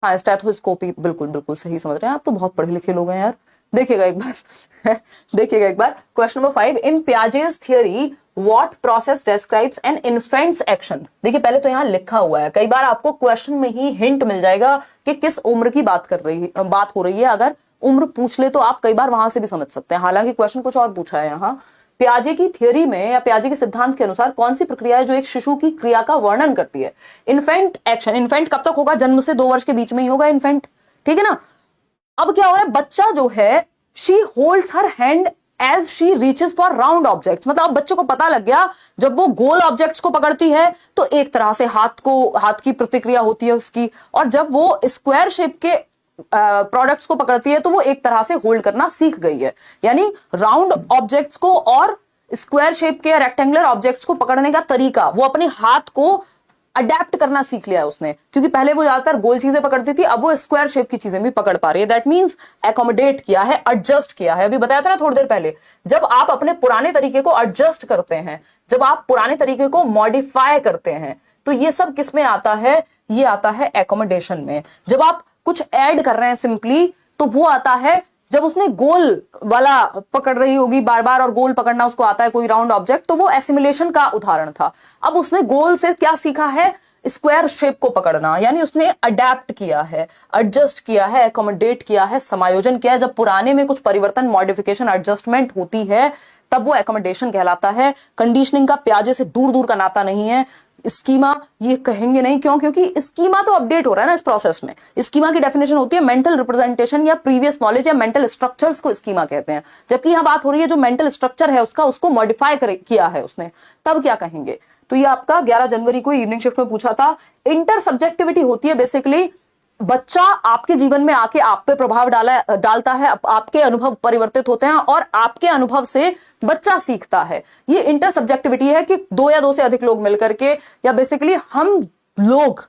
S1: हाँ, स्टेथोस्कोप, बिल्कुल बिल्कुल सही समझ रहे हैं आप, तो बहुत पढ़े लिखे लोग हैं यार। देखिएगा एक बार देखिएगा एक बार question number 5, in Piaget's theory what process describes an infant's action. देखिए पहले तो यहाँ लिखा हुआ है, कई बार आपको क्वेश्चन में ही हिंट मिल जाएगा कि किस उम्र की बात हो रही है। अगर उम्र पूछ ले तो आप कई बार वहां से भी समझ सकते हैं, हालांकि क्वेश्चन कुछ और पूछा है यहाँ। पियाजे की थियरी में या पियाजे के सिद्धांत के अनुसार कौन सी प्रक्रिया है जो एक शिशु की क्रिया का वर्णन करती है? Infant action. इन्फेंट कब तक होगा? जन्म से 2 वर्ष के बीच में ही होगा इन्फेंट, ठीक है ना। अब क्या हो रहा है, बच्चा जो है she holds her hand as she reaches for round objects. मतलब अब बच्चे को पता लग गया, जब वो गोल ऑब्जेक्ट्स को पकड़ती है तो एक तरह से हाथ की प्रतिक्रिया होती है उसकी, और जब वो स्क्वायर शेप के प्रोडक्ट्स को पकड़ती है तो वो एक तरह से होल्ड करना सीख गई है। यानी राउंड ऑब्जेक्ट्स को और स्क्वायर शेप के रेक्टेंगुलर ऑब्जेक्ट्स को पकड़ने का तरीका वो अपने हाथ को अडेप्ट करना सीख लिया है उसने, क्योंकि पहले वो ज्यादातर गोल चीजें पकड़ती थी, अब वो स्क्वायर शेप की चीजें भी पकड़ पा रही है। दैट मींस एकोमोडेट किया है, एडजस्ट किया है। अभी बताया था ना थोड़ी देर पहले, जब आप अपने पुराने तरीके को एडजस्ट करते हैं, जब आप पुराने तरीके को मॉडिफाई करते हैं, तो ये सब किस में आता है? ये आता है एकोमोडेशन में। जब आप कुछ ऐड कर रहे हैं सिंपली, तो वो आता है जब उसने गोल वाला पकड़ रही होगी बार बार, और गोल पकड़ना उसको आता है कोई राउंड ऑब्जेक्ट, तो वो एसिमुलेशन का उदाहरण था। अब उसने गोल से क्या सीखा है? स्क्वायर शेप को पकड़ना, यानी उसने अडेप्ट किया है, एडजस्ट किया है, एकोमोडेट किया है, समायोजन किया है। जब पुराने में कुछ परिवर्तन, मॉडिफिकेशन, एडजस्टमेंट होती है, तब वो एकोमोडेशन कहलाता है। कंडीशनिंग का पियाजे से दूर दूर का नाता नहीं है। स्कीमा ये कहेंगे नहीं, क्यों? क्योंकि स्कीमा तो अपडेट हो रहा है ना इस प्रोसेस में। स्कीमा की डेफिनेशन होती है मेंटल रिप्रेजेंटेशन या प्रीवियस नॉलेज या मेंटल स्ट्रक्चर्स को स्कीमा कहते हैं। जबकि यहां बात हो रही है जो मेंटल स्ट्रक्चर है उसको मॉडिफाई किया है उसने, तब क्या कहेंगे? तो ये आपका 11 जनवरी को इवनिंग शिफ्ट में पूछा था। इंटर सब्जेक्टिविटी होती है बेसिकली, बच्चा आपके जीवन में आके आप पे प्रभाव डालता है, आपके अनुभव परिवर्तित होते हैं और आपके अनुभव से बच्चा सीखता है। ये इंटर सब्जेक्टिविटी है कि 2 या 2 से अधिक लोग मिलकर के, या बेसिकली हम लोग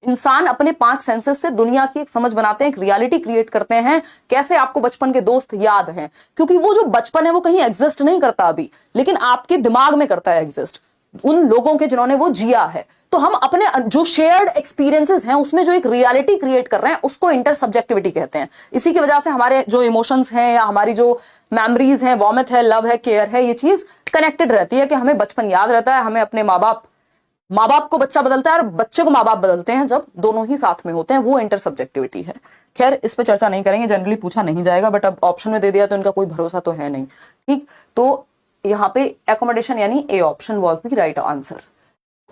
S1: इंसान अपने 5 सेंसेस से दुनिया की एक समझ बनाते हैं, एक रियलिटी क्रिएट करते हैं। कैसे? आपको बचपन के दोस्त याद हैं, क्योंकि वो जो बचपन है वो कहीं एग्जिस्ट नहीं करता अभी, लेकिन आपके दिमाग में करता है एग्जिस्ट, उन लोगों के जिन्होंने वो जिया है। तो हम अपने जो शेयर्ड एक्सपीरियंसेस हैं उसमें जो एक रियलिटी क्रिएट कर रहे हैं उसको इंटर सब्जेक्टिविटी कहते हैं। इसी की वजह से हमारे जो इमोशंस हैं या हमारी जो मेमोरीज हैं, वॉमिट है, लव है, केयर है, ये चीज कनेक्टेड रहती है कि हमें बचपन याद रहता है, हमें अपने माँ बाप को बच्चा बदलता है और बच्चे को माँ बाप बदलते हैं जब दोनों ही साथ में होते हैं, वो इंटर सब्जेक्टिविटी है। खैर इस पे चर्चा नहीं करेंगे, जनरली पूछा नहीं जाएगा, बट अब ऑप्शन में दे दिया तो इनका कोई भरोसा तो है नहीं। ठीक, तो यहाँ पे एकोमोडेशन यानी A option was the right answer.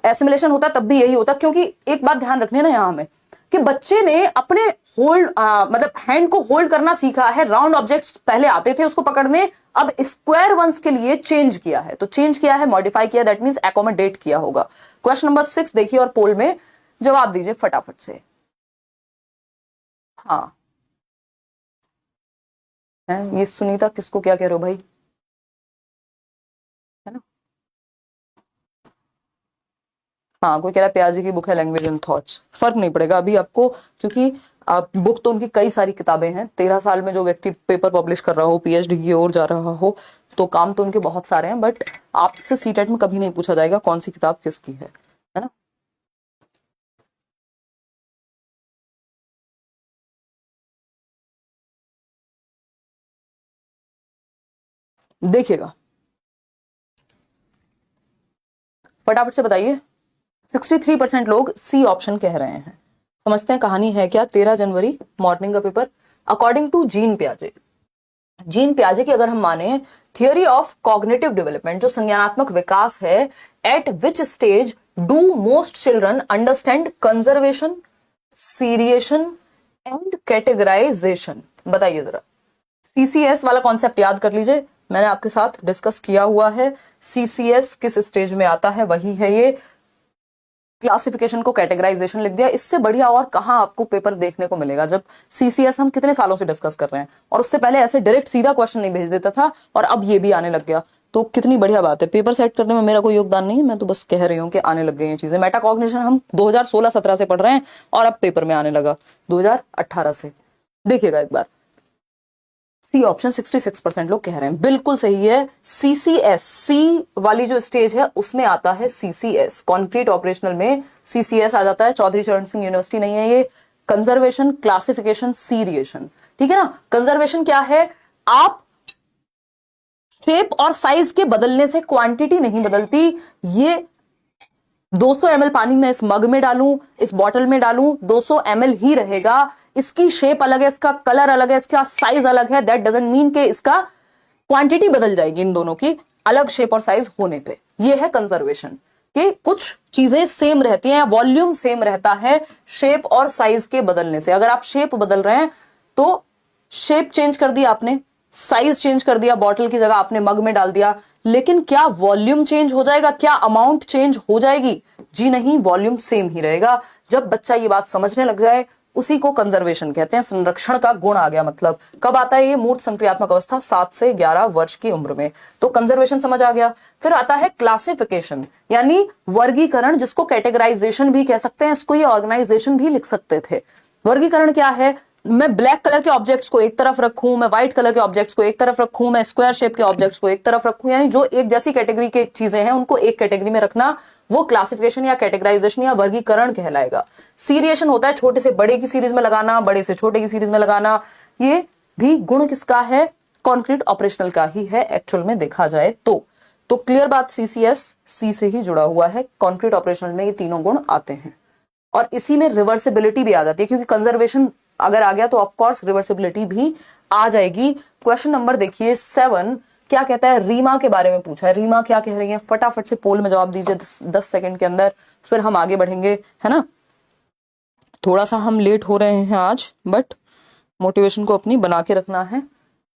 S1: Assimilation होता तब भी यही होता, क्योंकि एक बात ध्यान रखनी है ना यहाँ में कि बच्चे ने अपने मतलब हैंड को होल्ड करना सीखा है। राउंड ऑब्जेक्ट्स पहले आते थे उसको पकड़ने, अब स्क्वायर वंस के लिए चेंज किया है, तो चेंज किया है, मॉडिफाई किया, दैट मींस एकोमोडेट किया होगा। क्वेश्चन नंबर 6 देखिए और पोल में जवाब दीजिए फटाफट से। हाँ, ये सुनीता किसको क्या कह रहे हो भाई, है ना? हाँ, कोई कह रहा है प्याजी की बुक है लैंग्वेज एंड थॉट्स। फर्क नहीं पड़ेगा अभी आपको, क्योंकि बुक तो उनकी कई सारी किताबें हैं। 13 साल में जो व्यक्ति पेपर पब्लिश कर रहा हो, पीएचडी की ओर जा रहा हो, तो काम तो उनके बहुत सारे हैं, बट आपसे सीटेट में कभी नहीं पूछा जाएगा कौन सी किताब किसकी है ना? देखिएगा फटाफट से बताइए। 63% लोग सी ऑप्शन कह रहे हैं। समझते हैं कहानी है क्या। 13 जनवरी मॉर्निंग का पेपर। अकॉर्डिंग टू जीन पियाजे की अगर हम माने, थियोरी ऑफ कॉग्निटिव डेवलपमेंट, जो संज्ञानात्मक विकास है, at which stage do most children understand conservation, seriation and categorization. बताइए जरा, सीसीएस वाला कॉन्सेप्ट याद कर लीजिए, मैंने आपके साथ डिस्कस किया हुआ है। सीसीएस किस स्टेज में आता है, वही है ये। क्लासिफिकेशन को कैटेगराइजेशन लिख दिया। इससे बढ़िया और कहाँ आपको पेपर देखने को मिलेगा, जब सीसीएस हम कितने सालों से डिस्कस कर रहे हैं और उससे पहले ऐसे डायरेक्ट सीधा क्वेश्चन नहीं भेज देता था और अब ये भी आने लग गया। तो कितनी बढ़िया बात है। पेपर सेट करने में मेरा कोई योगदान नहीं है, मैं तो बस कह रही हूँ कि आने लग गई हैं चीजें। मेटाकॉग्निशन हम 2016-17 से पढ़ रहे हैं और अब पेपर में आने लगा 2018 से। देखिएगा एक बार, सी ऑप्शन 66% लोग कह रहे हैं, बिल्कुल सही है। सीसीएस, सी वाली जो स्टेज है उसमें आता है सीसीएस। कॉन्क्रीट ऑपरेशनल में सीसीएस आ जाता है। चौधरी चरण सिंह यूनिवर्सिटी नहीं है ये। कंजर्वेशन, क्लासिफिकेशन, सीरिएशन, ठीक है ना। कंजर्वेशन क्या है, आप शेप और साइज के बदलने से क्वांटिटी नहीं बदलती। ये 200 ml पानी में इस मग में डालूं, इस बॉटल में डालूं, 200 ml ही रहेगा। इसकी शेप अलग है, इसका कलर अलग है, इसका साइज अलग है। दैट डजंट मीन कि इसका क्वांटिटी बदल जाएगी इन दोनों की अलग शेप और साइज होने पे। ये है कंजर्वेशन कि कुछ चीजें सेम रहती हैं, वॉल्यूम सेम रहता है शेप और साइज के बदलने से। अगर आप शेप बदल रहे हैं तो शेप चेंज कर दिया आपने, साइज चेंज कर दिया, बॉटल की जगह आपने मग में डाल दिया, लेकिन क्या वॉल्यूम चेंज हो जाएगा, क्या अमाउंट चेंज हो जाएगी? जी नहीं, वॉल्यूम सेम ही रहेगा। जब बच्चा ये बात समझने लग जाए उसी को कंजर्वेशन कहते हैं। संरक्षण का गुण आ गया। मतलब कब आता है ये? मूर्त संक्रियात्मक अवस्था 7 से 11 वर्ष की उम्र में। तो कंजर्वेशन समझ आ गया। फिर आता है क्लासिफिकेशन, यानी वर्गीकरण, जिसको कैटेगराइजेशन भी कह सकते हैं, इसको ये ऑर्गेनाइजेशन भी लिख सकते थे। वर्गीकरण क्या है? मैं ब्लैक कलर के ऑब्जेक्ट्स को एक तरफ रखूं, मैं व्हाइट कलर के ऑब्जेक्ट्स को एक तरफ रखूं, मैं स्क्वायर शेप के ऑब्जेक्ट्स को एक तरफ रखूं, यानी जो एक जैसी कैटेगरी के चीजें हैं उनको एक कैटेगरी में रखना, वो क्लासिफिकेशन या कैटेगराइजेशन या वर्गीकरण कहलाएगा। सीरिएशन होता है छोटे से बड़े की सीरीज में लगाना, बड़े से छोटे की सीरीज में लगाना। ये भी गुण किसका है? कॉन्क्रीट ऑपरेशनल का ही है एक्चुअल में देखा जाए तो क्लियर बात, सीसीएस सी से ही जुड़ा हुआ है। कॉन्क्रीट ऑपरेशनल में ये तीनों गुण आते हैं और इसी में रिवर्सिबिलिटी भी आ जाती है, क्योंकि कंजर्वेशन अगर आ गया तो ऑफकोर्स रिवर्सिबिलिटी भी आ जाएगी। क्वेश्चन नंबर देखिए 7 क्या कहता है? रीमा के बारे में पूछा है। रीमा क्या कह रही है? फटाफट से पोल में जवाब दीजिए 10 सेकंड के अंदर, फिर हम आगे बढ़ेंगे, है ना। थोड़ा सा हम लेट हो रहे हैं आज, बट मोटिवेशन को अपनी बना के रखना है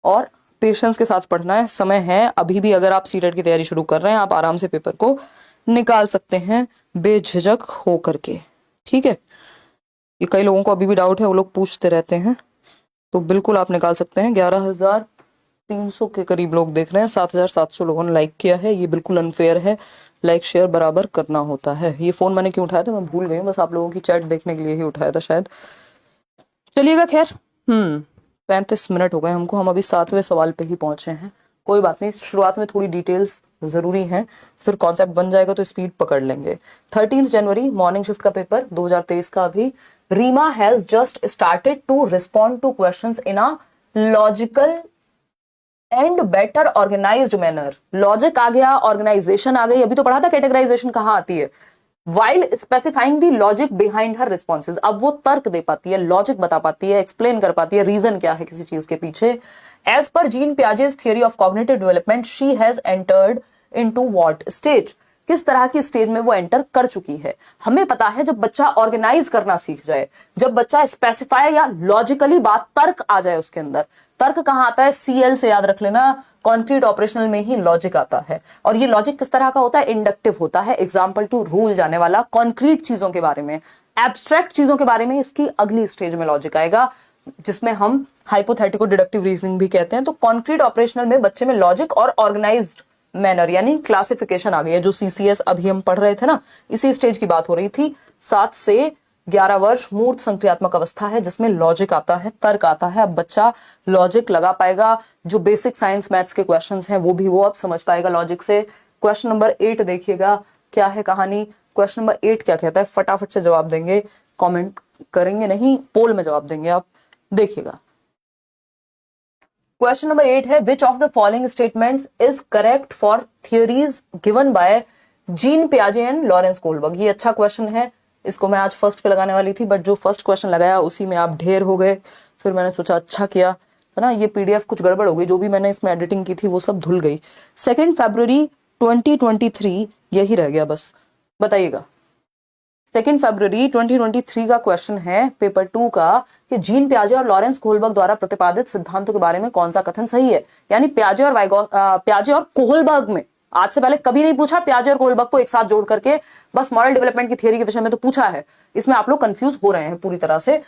S1: और पेशेंस के साथ पढ़ना है। समय है अभी भी। अगर आप सीटेट की तैयारी शुरू कर रहे हैं, आप आराम से पेपर को निकाल सकते हैं बेझिझक हो करके, ठीक है। ये कई लोगों को अभी भी डाउट है, वो लोग पूछते रहते हैं, तो बिल्कुल आप निकाल सकते हैं। 11,300 के करीब लोग देख रहे हैं, 7,700 लोगों ने लाइक किया है। ये बिल्कुल अनफेयर है, लाइक शेयर बराबर करना होता है। ये फोन मैंने क्यों उठाया था मैं भूल गई हूँ, बस आप लोगों की चैट देखने के लिए ही उठाया था शायद। चलिएगा, खैर 35 मिनट हो गए हमको, हम अभी 7वें सवाल पे ही पहुंचे हैं। कोई बात नहीं, शुरुआत में थोड़ी डिटेल्स जरूरी हैं, फिर कॉन्सेप्ट बन जाएगा तो स्पीड पकड़ लेंगे। 13 जनवरी मॉर्निंग शिफ्ट का पेपर 2023 का अभी। Reema has just started to respond to questions in a logical and better organised manner. Logic आ गया, ऑर्गेनाइजेशन आ गई। अभी तो पढ़ा था कैटेगराइजेशन कहाँ आती है। While specifying the logic behind her responses. अब वो तर्क दे पाती है, लॉजिक बता पाती है, एक्सप्लेन कर पाती है, रीजन क्या है किसी चीज के पीछे। As per Jean Piaget's theory of cognitive development, she has entered into what stage? किस तरह की स्टेज में वो एंटर कर चुकी है? हमें पता है जब बच्चा ऑर्गेनाइज करना सीख जाए, जब बच्चा स्पेसिफाई या लॉजिकली बात, तर्क आ जाए उसके अंदर। तर्क कहां आता है? सीएल से याद रख लेना, कॉन्क्रीट ऑपरेशनल में ही लॉजिक आता है। और ये लॉजिक किस तरह का होता है? इंडक्टिव होता है, एग्जाम्पल टू रूल जाने वाला। कॉन्क्रीट चीजों के बारे में, एब्स्ट्रैक्ट चीजों के बारे में इसकी अगली स्टेज में लॉजिक आएगा, जिसमें हम हाइपोथेटिको डिडक्टिव रीजनिंग भी कहते हैं। तो कॉन्क्रीट ऑपरेशनल में बच्चे में लॉजिक और ऑर्गेनाइज्ड मैनर यानी क्लासिफिकेशन आ गई है। जो सीसीएस अभी हम पढ़ रहे थे ना, इसी स्टेज की बात हो रही थी। 7 से 11 वर्ष मूर्त संक्रियात्मक अवस्था है, जिसमें लॉजिक आता है, तर्क आता है। अब बच्चा लॉजिक लगा पाएगा, जो बेसिक साइंस मैथ्स के क्वेश्चंस हैं वो भी वो अब समझ पाएगा लॉजिक से। क्वेश्चन नंबर 8 देखिएगा, क्या है कहानी। क्वेश्चन नंबर 8 क्या कहता है? फटाफट से जवाब देंगे, कॉमेंट करेंगे नहीं, पोल में जवाब देंगे आप। देखिएगा, क्वेश्चन नंबर 8 है, which of the following statements is correct for theories given by Jean पियाजे एंड लॉरेंस कोलबर्ग। ये अच्छा क्वेश्चन है, इसको मैं आज फर्स्ट पे लगाने वाली थी, बट जो फर्स्ट क्वेश्चन लगाया उसी में आप ढेर हो गए। फिर मैंने सोचा अच्छा किया, है ना। ये पीडीएफ कुछ गड़बड़ हो गई, जो भी मैंने इसमें एडिटिंग की थी वो सब धुल गई। 2 फरवरी 2023 यही रह गया बस। बताइएगा, 2 फरवरी 2023 का क्वेश्चन है पेपर 2 का कि जीन पियाजे और लॉरेंस कोहलबर्ग द्वारा प्रतिपादित सिद्धांतों के बारे में कौन सा कथन सही है। यानी पियाजे और कोहलबर्ग में आज से पहले कभी नहीं पूछा, पियाजे और कोहलबर्ग को एक साथ जोड़ करके बस मॉरल डेवलपमेंट की थियरी के विषय में तो पूछा है। इसमें आप लोग कंफ्यूज हो रहे हैं पूरी तरह से।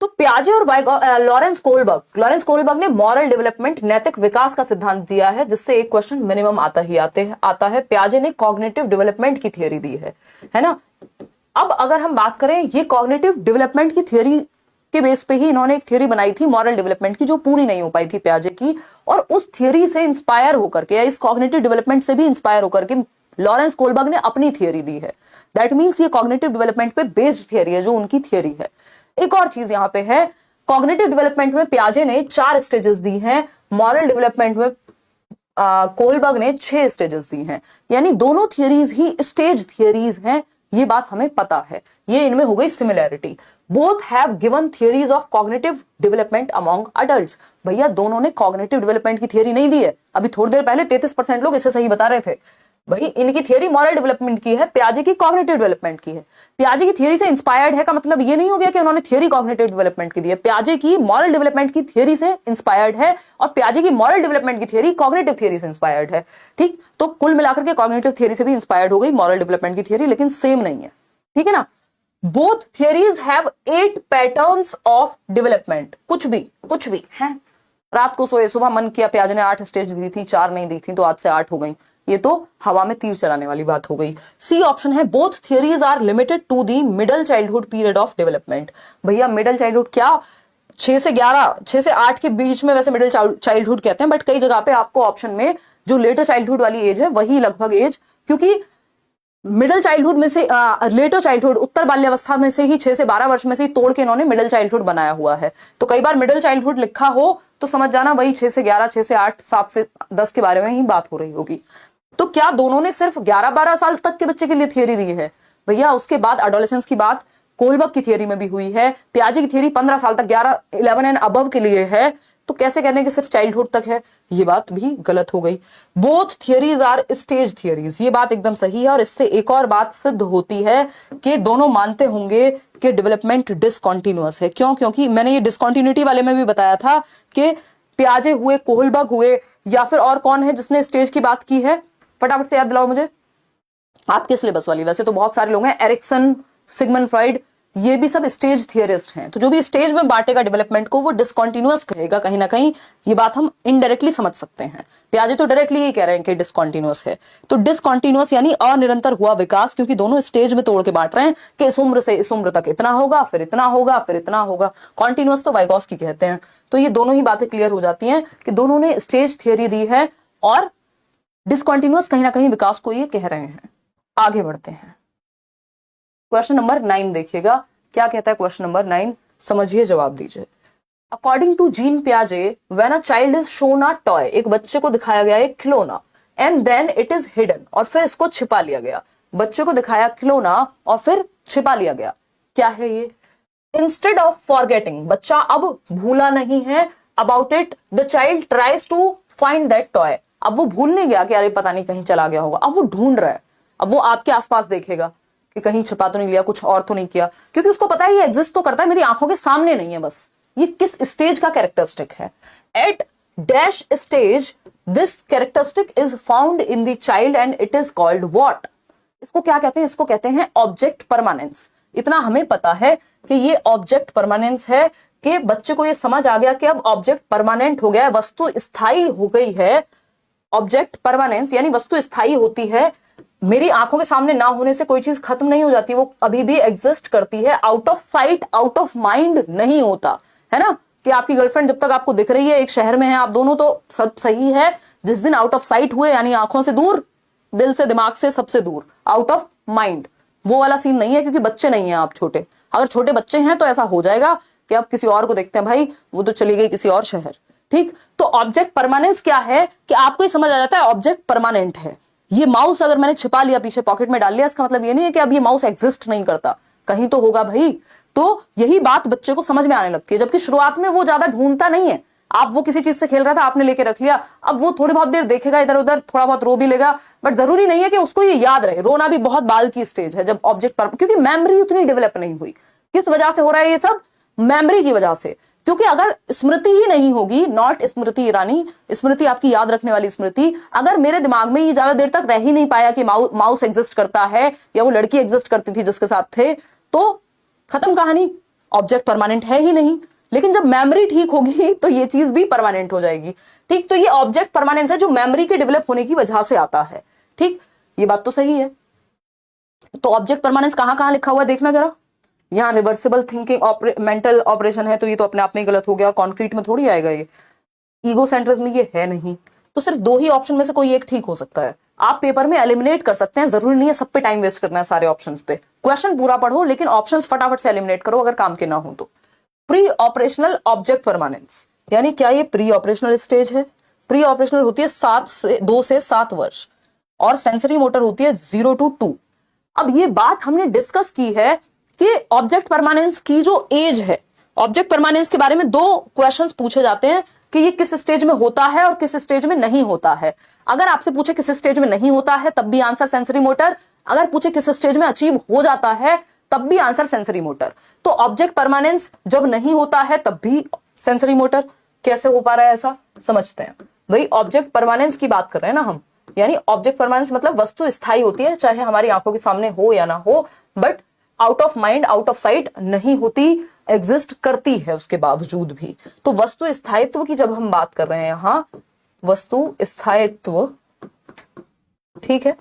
S1: तो पियाजे और लॉरेंस कोहलबर्ग ने मॉरल डेवलपमेंट नैतिक विकास का सिद्धांत दिया है, जिससे एक क्वेश्चन मिनिमम आता है। पियाजे ने कॉग्निटिव डेवलपमेंट की थियरी दी है ना। अब अगर हम बात करें, ये कॉग्निटिव डेवलपमेंट की थियरी के बेस पे ही इन्होंने एक थियरी बनाई थी मॉरल डेवलपमेंट की, जो पूरी नहीं हो पाई थी पियाजे की, और उस थियरी से इंस्पायर होकर के या इस कॉग्निटिव डेवलपमेंट से भी इंस्पायर होकर के लॉरेंस कोहलबर्ग ने अपनी थियरी दी है। दैट मींस ये कॉग्निटिव डेवलपमेंट पे बेस्ड थियरी है जो उनकी थियरी है। एक और चीज यहां पे है, कॉग्निटिव डेवलपमेंट में पियाजे ने 4 स्टेजेस दी हैं, मॉरल डेवलपमेंट में कोहलबर्ग ने 6 स्टेजेस दी हैं। यानी दोनों थियरीज ही स्टेज थियरीज हैं, ये बात हमें पता है। ये इनमें हो गई similarity. Both have given theories of cognitive development among adults. भैया दोनों ने कॉग्निटिव डेवलपमेंट की थियरी नहीं दी है। अभी थोड़ी देर पहले 33% लोग इसे सही बता रहे थे। भाई इनकी थियरी मॉरल डेवलपमेंट की है, पियाजे की कॉग्निटिव डेवलपमेंट की है। पियाजे की थियरी से इंस्पायर्ड है का मतलब ये नहीं हो गया कि उन्होंने थियरी कॉग्निटिव डेवलपमेंट की दी है। पियाजे की मॉरल डेवलपमेंट की थियरी से इंस्पायर्ड है और पियाजे की मॉरल डेवलपमेंट की थियरी कॉग्निटिव थियरी से इंस्पायर्ड है। ठीक, तो कुल मिलाकर के कॉग्निटिव थियरी से भी इंस्पायर्ड हो गई मॉरल डेवलपमेंट की थियरी, लेकिन सेम नहीं है। ठीक है ना। Both theories have 8 patterns of development. कुछ भी है, रात को सोए सुबह मन किया, पियाजे ने 8 स्टेज दी थी, 4 नहीं दी थी, तो आज से 8 हो गई। ये तो हवा में तीर चलाने वाली बात हो गई। सी ऑप्शन है, both theories are limited to the middle childhood period of development. भैया मिडल चाइल्डहुड क्या, 6 से 8 के बीच में वैसे मिडिल चाइल्डहुड कहते हैं, बट कई जगह पे आपको ऑप्शन में जो लेटर चाइल्डहुड वाली एज है वही लगभग एज, क्योंकि मिडिल चाइल्डहुड में से लेटर चाइल्डहुड उत्तर बाल्यावस्था में से ही 6 से 12 वर्ष में से ही तोड़ के इन्होंने मिडिल चाइल्डहुड बनाया हुआ है। तो कई बार मिडिल चाइल्डहुड लिखा हो तो समझ जाना वही 6 से 11, 6 से 8, 7 से 10 के बारे में ही बात हो रही होगी। तो क्या दोनों ने सिर्फ 11-12 साल तक के बच्चे के लिए थियरी दी है? भैया उसके बाद एडोलेसेंस की बात कोहलबर्ग की थियरी में भी हुई है। पियाजे की थियरी 15 साल तक, 11 एंड अबव के लिए है। तो कैसे कहते हैं कि सिर्फ चाइल्डहुड तक है? ये बात भी गलत हो गई। Both theories are stage theories, ये बात एकदम सही है। और इससे एक और बात सिद्ध होती है कि दोनों मानते होंगे कि डेवलपमेंट डिसकंटिन्यूअस है। क्यों? क्योंकि मैंने ये डिसकंटिन्यूटी वाले में भी बताया था कि पियाजे हुए, कोहलबर्ग हुए, या फिर और कौन है जिसने स्टेज की बात की है, फटाफट से याद दिलाओ मुझे, आपके सिलेबस वाली। वैसे तो बहुत सारे लोग हैं, एरिक्सन, सिगमंड फ्रॉइड, ये भी सब स्टेज थियरिस्ट हैं। तो जो भी स्टेज में बांटेगा डेवलपमेंट को वो डिसकंटिन्यूअस कहेगा कहीं ना कहीं। ये बात हम इनडायरेक्टली समझ सकते हैं। पियाजे तो डायरेक्टली ही कह रहे हैं कि डिसकंटिन्यूअस है। तो डिसकंटिन्यूअस यानी अनिरंतर हुआ विकास, क्योंकि दोनों स्टेज में तोड़ के बांट रहे हैं कि इस उम्र से इस उम्र तक इतना होगा, फिर इतना होगा, फिर इतना होगा। कॉन्टिन्यूअस तो वाइगॉस्की कहते हैं। तो ये दोनों ही बातें क्लियर हो जाती हैं कि दोनों ने स्टेज थियरी दी है और डिसकंटिन्यूअस कहीं ना कहीं विकास को ये कह रहे हैं। आगे बढ़ते हैं। क्वेश्चन नंबर 9 देखिएगा, क्या कहता है क्वेश्चन नंबर 9, समझिए, जवाब दीजिए। अकॉर्डिंग टू जीन पियाजे, when a child is shown a toy, एक बच्चे को दिखाया गया एक खिलौना, and then it is hidden, और फिर इसको छिपा लिया गया। बच्चे को दिखाया खिलौना और फिर छिपा लिया गया। क्या है ये? इंस्टेड ऑफ फॉरगेटिंग, बच्चा अब भूला नहीं है, about it the child tries to find that toy. अब वो भूल नहीं गया कि अरे पता नहीं कहीं चला गया होगा, अब वो ढूंढ रहा है। अब वो आपके आसपास देखेगा कि कहीं छिपा तो नहीं लिया, कुछ और तो नहीं किया, क्योंकि उसको पता है ये एग्जिस्ट तो करता है, मेरी आंखों के सामने नहीं है बस। ये किस स्टेज का कैरेक्टरिस्टिक है? At dash stage this characteristic is found in the child and it is called what. इसको क्या कहते हैं? इसको कहते हैं ऑब्जेक्ट परमानेंस। इतना हमें पता है कि ये ऑब्जेक्ट परमानेंस है, कि बच्चे को ये समझ आ गया कि अब ऑब्जेक्ट परमानेंट हो गया है, वस्तु स्थायी हो गई है। ऑब्जेक्ट परमानेंस यानी वस्तु स्थायी होती है। मेरी आंखों के सामने ना होने से कोई चीज खत्म नहीं हो जाती, वो अभी भी एग्जिस्ट करती है। Out of sight out of mind नहीं होता है ना, कि आपकी गर्लफ्रेंड जब तक आपको दिख रही है, एक शहर में है आप दोनों, तो सब सही है। जिस दिन आउट ऑफ साइट हुए, यानी आंखों से दूर, दिल से, दिमाग से, सबसे दूर, आउट ऑफ माइंड, वो वाला सीन नहीं है। क्योंकि बच्चे नहीं है आप छोटे। अगर छोटे बच्चे हैं तो ऐसा हो जाएगा कि अब किसी और को देखते हैं, भाई वो तो चली गई किसी और शहर। ठीक, तो ऑब्जेक्ट परमानेंस क्या है कि आपको ही समझ आ जाता है ऑब्जेक्ट परमानेंट है। ये माउस अगर मैंने छिपा लिया, पीछे पॉकेट में डाल लिया, इसका मतलब ये नहीं है कि अब ये माउस एग्जिस्ट नहीं करता, कहीं तो होगा भाई। तो यही बात बच्चे को समझ में आने लगती है, जबकि शुरुआत में वो ज्यादा ढूंढता नहीं है। आप वो किसी चीज से खेल रहा था, आपने लेके रख लिया, अब वो थोड़ी बहुत देर देखेगा इधर उधर, थोड़ा बहुत रो भी लेगा, बट जरूरी नहीं है कि उसको ये याद रहे। रोना भी बहुत बाल की स्टेज है जब ऑब्जेक्ट पर, क्योंकि मेमोरी उतनी डेवलप नहीं हुई। किस वजह से हो रहा है ये सब? मेमोरी की वजह से। क्योंकि अगर स्मृति ही नहीं होगी, नॉट स्मृति ईरानी, स्मृति आपकी याद रखने वाली स्मृति, अगर मेरे दिमाग में ये ज्यादा देर तक रह ही नहीं पाया कि माउस एग्जिस्ट करता है या वो लड़की एग्जिस्ट करती थी जिसके साथ थे, तो खत्म कहानी, ऑब्जेक्ट परमानेंट है ही नहीं। लेकिन जब मेमोरी ठीक होगी तो ये चीज भी परमानेंट हो जाएगी। ठीक, तो ये ऑब्जेक्ट परमानेंस है जो मेमोरी के डेवलप होने की वजह से आता है। ठीक, ये बात तो सही है। तो ऑब्जेक्ट परमानेंस कहां कहां लिखा हुआ है देखना जरा। यहाँ रिवर्सिबल थिंकिंग मेंटल ऑपरेशन है, तो ये तो अपने आप में गलत हो गया, कॉन्क्रीट में थोड़ी आएगा ये। ईगो सेंटर्स में ये है नहीं, तो सिर्फ दो ही ऑप्शन में से कोई एक ठीक हो सकता है। आप पेपर में एलिमिनेट कर सकते हैं, जरूरी नहीं है सब पे टाइम वेस्ट करना है सारे ऑप्शंस पे। क्वेश्चन पूरा पढ़ो लेकिन ऑप्शंस फटाफट से एलिमिनेट करो अगर काम के ना हो तो। प्री ऑपरेशनल ऑब्जेक्ट परमानेंस, यानी क्या ये प्री ऑपरेशनल स्टेज है? प्री ऑपरेशनल होती है 2 से 7 वर्ष, और सेंसरी मोटर होती है 0 to 2। अब ये बात हमने डिस्कस की है कि ऑब्जेक्ट परमानेंस की जो एज है, ऑब्जेक्ट परमानेंस के बारे में 2 क्वेश्चंस पूछे जाते हैं कि ये किस स्टेज में होता है और किस स्टेज में नहीं होता है। अगर आपसे पूछे किस स्टेज में नहीं होता है तब भी आंसर सेंसरी मोटर, अगर पूछे किस स्टेज में अचीव हो जाता है तब भी आंसर सेंसरी मोटर। तो ऑब्जेक्ट परमानेंस जब नहीं होता है तब भी सेंसरी मोटर। कैसे हो पा रहा है ऐसा, समझते हैं। भाई ऑब्जेक्ट परमानेंस की बात कर रहे हैं ना हम, यानी ऑब्जेक्ट परमानेंस मतलब वस्तु स्थायी होती है, चाहे हमारी आंखों के सामने हो या ना हो, but out of mind out of site नहीं होती, एग्जिस्ट करती है उसके बावजूद भी। तो वस्तु स्थायित्व की जब हम बात कर रहे हैं यहां, वस्तु स्थायित्व, ठीक है,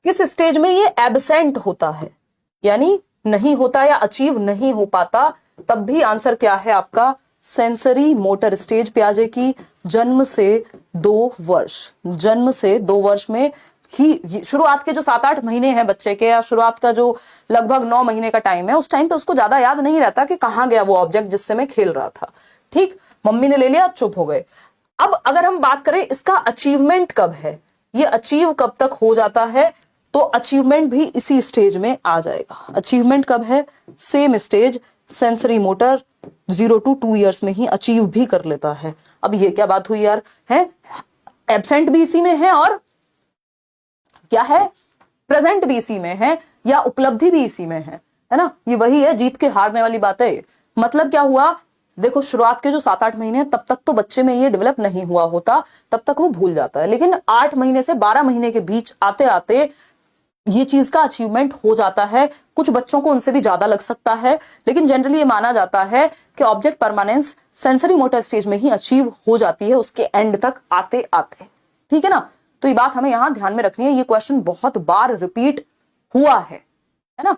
S1: किस स्टेज में ये एब्सेंट होता है, यानी नहीं होता या अचीव नहीं हो पाता, तब भी आंसर क्या है आपका सेंसरी मोटर स्टेज। प्याजे की जन्म से 2 वर्ष, जन्म से 2 वर्ष में ही, शुरुआत के जो 7-8 महीने हैं बच्चे के, या शुरुआत का जो लगभग 9 महीने का टाइम है, उस टाइम पे उसको ज्यादा याद नहीं रहता कि कहां गया वो ऑब्जेक्ट जिससे मैं खेल रहा था। ठीक, मम्मी ने ले लिया, चुप हो गए। अब अगर हम बात करें इसका अचीवमेंट कब है, ये अचीव कब तक हो जाता है, तो अचीवमेंट भी इसी स्टेज में आ जाएगा। अचीवमेंट कब है? Same stage, sensory motor 0 to 2 years में ही अचीव भी कर लेता है। अब ये क्या बात हुई यार, है एब्सेंट भी इसी में है और क्या है प्रेजेंट भी इसी में है, या उपलब्धि भी इसी में है ना। ये वही है जीत के हारने वाली बात है। मतलब क्या हुआ, देखो शुरुआत के जो 7-8 महीने तब तक तो बच्चे में ये डेवलप नहीं हुआ होता, तब तक वो भूल जाता है, लेकिन 8 महीने से 12 महीने के बीच आते आते ये चीज का अचीवमेंट हो जाता है। कुछ बच्चों को उनसे भी ज्यादा लग सकता है, लेकिन जनरली ये माना जाता है कि object permanence sensory motor stage में ही अचीव हो जाती है उसके एंड तक आते आते। ठीक है ना, तो ये बात हमें यहां ध्यान में रखनी है। ये क्वेश्चन बहुत बार रिपीट हुआ है ना,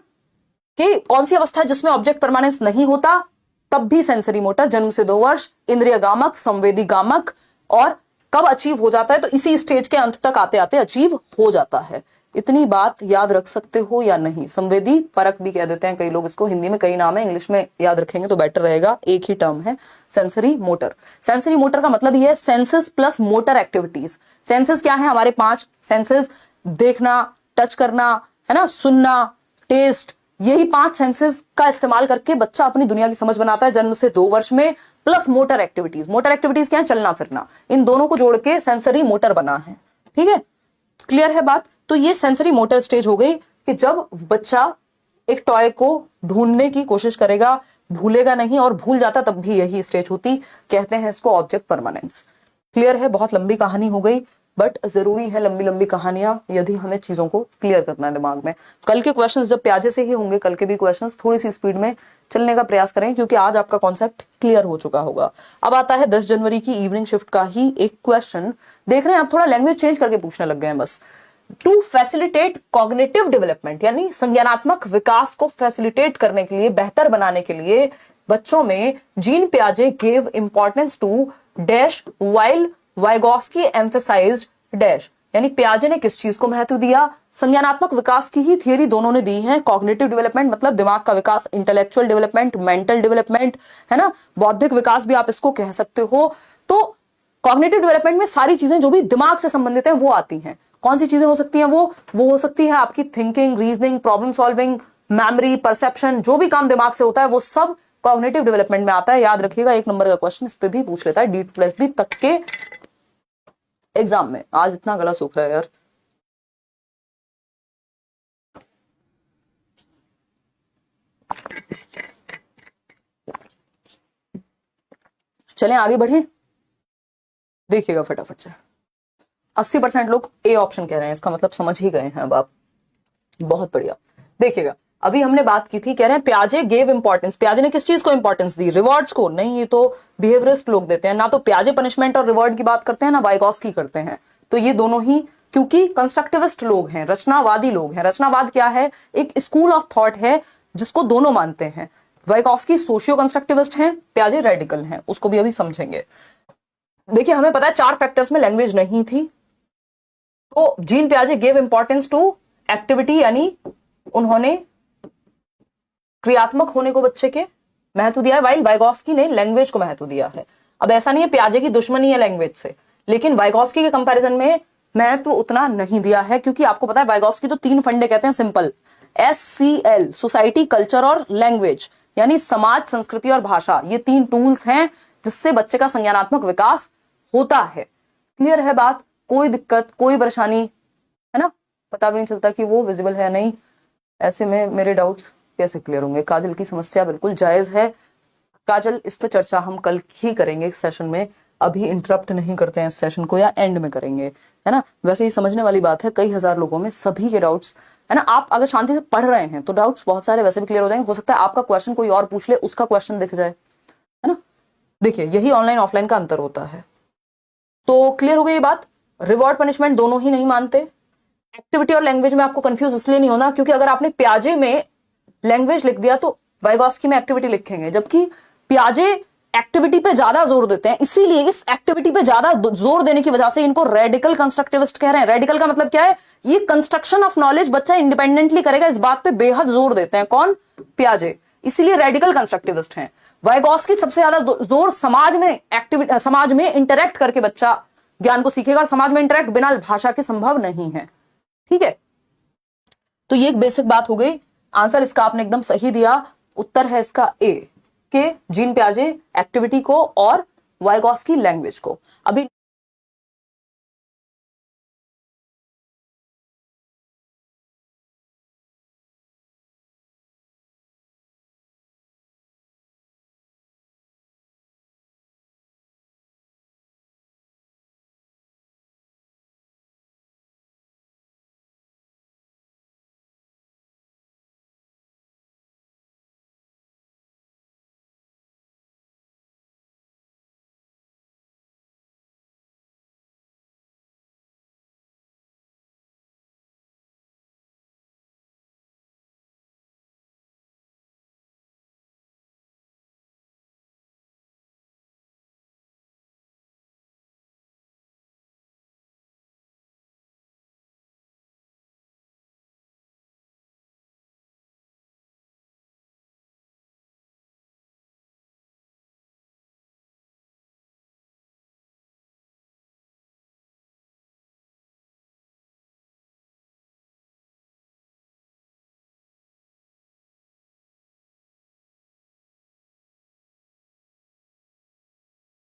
S1: कि कौन सी अवस्था है जिसमें ऑब्जेक्ट परमानेंस नहीं होता, तब भी सेंसरी मोटर जन्म से 2 वर्ष, इंद्रिय गामक, संवेदी गामक, और कब अचीव हो जाता है, तो इसी स्टेज के अंत तक आते आते अचीव हो जाता है। इतनी बात याद रख सकते हो या नहीं? संवेदी परक भी कह देते हैं कई लोग इसको, हिंदी में कई नाम है, इंग्लिश में याद रखेंगे तो बेटर रहेगा, एक ही टर्म है सेंसरी मोटर। सेंसरी मोटर का मतलब ये है senses plus motor activities. Senses क्या है? हमारे 5 सेंसेस, देखना, टच करना, है ना, सुनना, टेस्ट, यही 5 सेंसेस का इस्तेमाल करके बच्चा अपनी दुनिया की समझ बनाता है जन्म से 2 वर्ष में, plus motor activities. Motor activities क्या है? चलना फिरना, इन दोनों को जोड़ के सेंसरी मोटर बना है। ठीक है, क्लियर है बात? तो ये सेंसरी मोटर स्टेज हो गई कि जब बच्चा एक टॉय को ढूंढने की कोशिश करेगा, भूलेगा नहीं, और भूल जाता तब भी यही स्टेज होती, कहते हैं इसको ऑब्जेक्ट परमानेंस। क्लियर है? बहुत लंबी कहानी हो गई, बट जरूरी है लंबी लंबी कहानियां यदि हमें चीजों को क्लियर करना है दिमाग में। कल के क्वेश्चंस जब प्याजे से ही होंगे, कल के भी क्वेश्चंस थोड़ी सी स्पीड में चलने का प्रयास करें, क्योंकि आज आपका कॉन्सेप्ट क्लियर हो चुका होगा। अब आता है 10 जनवरी की इवनिंग शिफ्ट का ही एक क्वेश्चन। देख रहे हैं आप, थोड़ा लैंग्वेज चेंज करके पूछने लग गए हैं बस। टू फैसिलिटेट कॉग्निटिव डेवलपमेंट, यानी संज्ञानात्मक विकास को फैसिलिटेट करने के लिए, बेहतर बनाने के लिए बच्चों में जीन पियाजे gave importance to dash while Vygotsky emphasised dash, यानी पियाजे ने किस चीज को महत्व दिया? संज्ञानात्मक विकास की ही थियरी दोनों ने दी है। कॉग्निटिव डेवलपमेंट मतलब दिमाग का विकास, इंटेलेक्चुअल डेवलपमेंट, मेंटल डेवलपमेंट, है ना, बौद्धिक विकास भी आप इसको कह सकते हो। तो कॉग्निटिव डेवलपमेंट में सारी चीजें जो भी दिमाग से संबंधित हैं वो आती हैं। कौन सी चीजें हो सकती हैं? वो हो सकती है आपकी thinking, reasoning, problem solving, memory, perception, जो भी काम दिमाग से होता है वो सब कॉग्निटिव डेवलपमेंट में आता है, याद रखिएगा, 1 नंबर का क्वेश्चन इस पे भी पूछ लेता है D+B तक के एग्जाम में। आज इतना गला सूख रहा है यार। चलें आगे बढ़े, देखिएगा फटाफट से। 80% लोग ए ऑप्शन कह रहे हैं, इसका मतलब समझ ही गए हैं अब आप। बहुत बढ़िया। देखिएगा, अभी हमने बात की थी, कह रहे हैं प्याजे गेव इंपॉर्टेंस। प्याजे ने किस चीज को इंपॉर्टेंस दी? रिवॉर्ड्स को। नहीं, ये तो बिहेवियरिस्ट लोग देते हैं ना। तो प्याजे पनिशमेंट और रिवॉर्ड की बात करते हैं ना वाइगॉस्की करते हैं। तो ये दोनों ही, क्योंकि कंस्ट्रक्टिविस्ट लोग हैं, रचनावादी लोग हैं। रचनावाद क्या है? एक स्कूल ऑफ थॉट है जिसको दोनों मानते हैं। वाइगॉस्की सोशियो कंस्ट्रक्टिविस्ट हैं, प्याजे रेडिकल हैं, उसको भी अभी समझेंगे। देखिए, हमें पता है 4 फैक्टर्स में लैंग्वेज नहीं थी। तो जीन प्याजे गेव इंपॉर्टेंस टू एक्टिविटी, यानी उन्होंने क्रियात्मक होने को बच्चे के महत्व दिया है, वाइल वाइगॉस्की ने लैंग्वेज को महत्व दिया है। अब ऐसा नहीं है प्याजे की दुश्मनी है लैंग्वेज से, लेकिन वाइगॉस्की के कंपैरिजन में महत्व उतना नहीं दिया है, क्योंकि आपको पता है वाइगॉस्की तो 3 फंडे कहते हैं सिंपल, SCL, सोसाइटी, कल्चर और लैंग्वेज, यानी समाज, संस्कृति और भाषा। ये 3 टूल्स हैं जिससे बच्चे का संज्ञानात्मक विकास होता है। क्लियर है बात? कोई दिक्कत, कोई परेशानी है ना? पता भी नहीं चलता कि वो विजिबल है नहीं। ऐसे में मेरे डाउट्स कैसे क्लियर होंगे? काजल की समस्या बिल्कुल जायज है। काजल, इस पे चर्चा हम कल ही करेंगे इस सेशन में, अभी इंटरप्ट नहीं करते हैं इस सेशन को, या एंड में करेंगे, है ना? वैसे ही समझने वाली बात है, कई हजार लोगों में सभी के डाउट्स, है ना? आप अगर शांति से पढ़ रहे हैं तो डाउट्स बहुत सारे वैसे भी क्लियर हो जाएंगे। हो सकता है आपका क्वेश्चन कोई और पूछ ले, उसका क्वेश्चन दिख जाए, है ना? देखिए, यही ऑनलाइन ऑफलाइन का अंतर होता है। तो क्लियर हो गई ये बात। रिवॉर्ड पनिशमेंट दोनों ही नहीं मानते। एक्टिविटी और लैंग्वेज में आपको कंफ्यूज इसलिए नहीं होना, क्योंकि अगर आपने प्याजे में लैंग्वेज लिख दिया तो वाइगॉस्की में एक्टिविटी लिखेंगे, जबकि प्याजे एक्टिविटी पे ज्यादा जोर देते हैं। इसीलिए इस एक्टिविटी पे ज्यादा जोर देने की वजह से इनको रेडिकल कंस्ट्रक्टिविस्ट कह रहे हैं। रेडिकल का मतलब क्या है? ये कंस्ट्रक्शन ऑफ नॉलेज बच्चा इंडिपेंडेंटली करेगा, इस बात पे बेहद जोर देते हैं। कौन? प्याजे। इसीलिए रेडिकल कंस्ट्रक्टिविस्ट हैं। वाइगॉस्की सबसे ज्यादा जोर समाज में एक्टिविटी, समाज में इंटरेक्ट करके बच्चा ज्ञान को सीखेगा, और समाज में इंटरेक्ट बिना भाषा के संभव नहीं है। ठीक है, तो ये एक बेसिक बात हो गई। आंसर इसका आपने एकदम सही दिया। उत्तर है इसका ए, के जीन प्याजे एक्टिविटी को और वाइगॉस्की लैंग्वेज को। अभी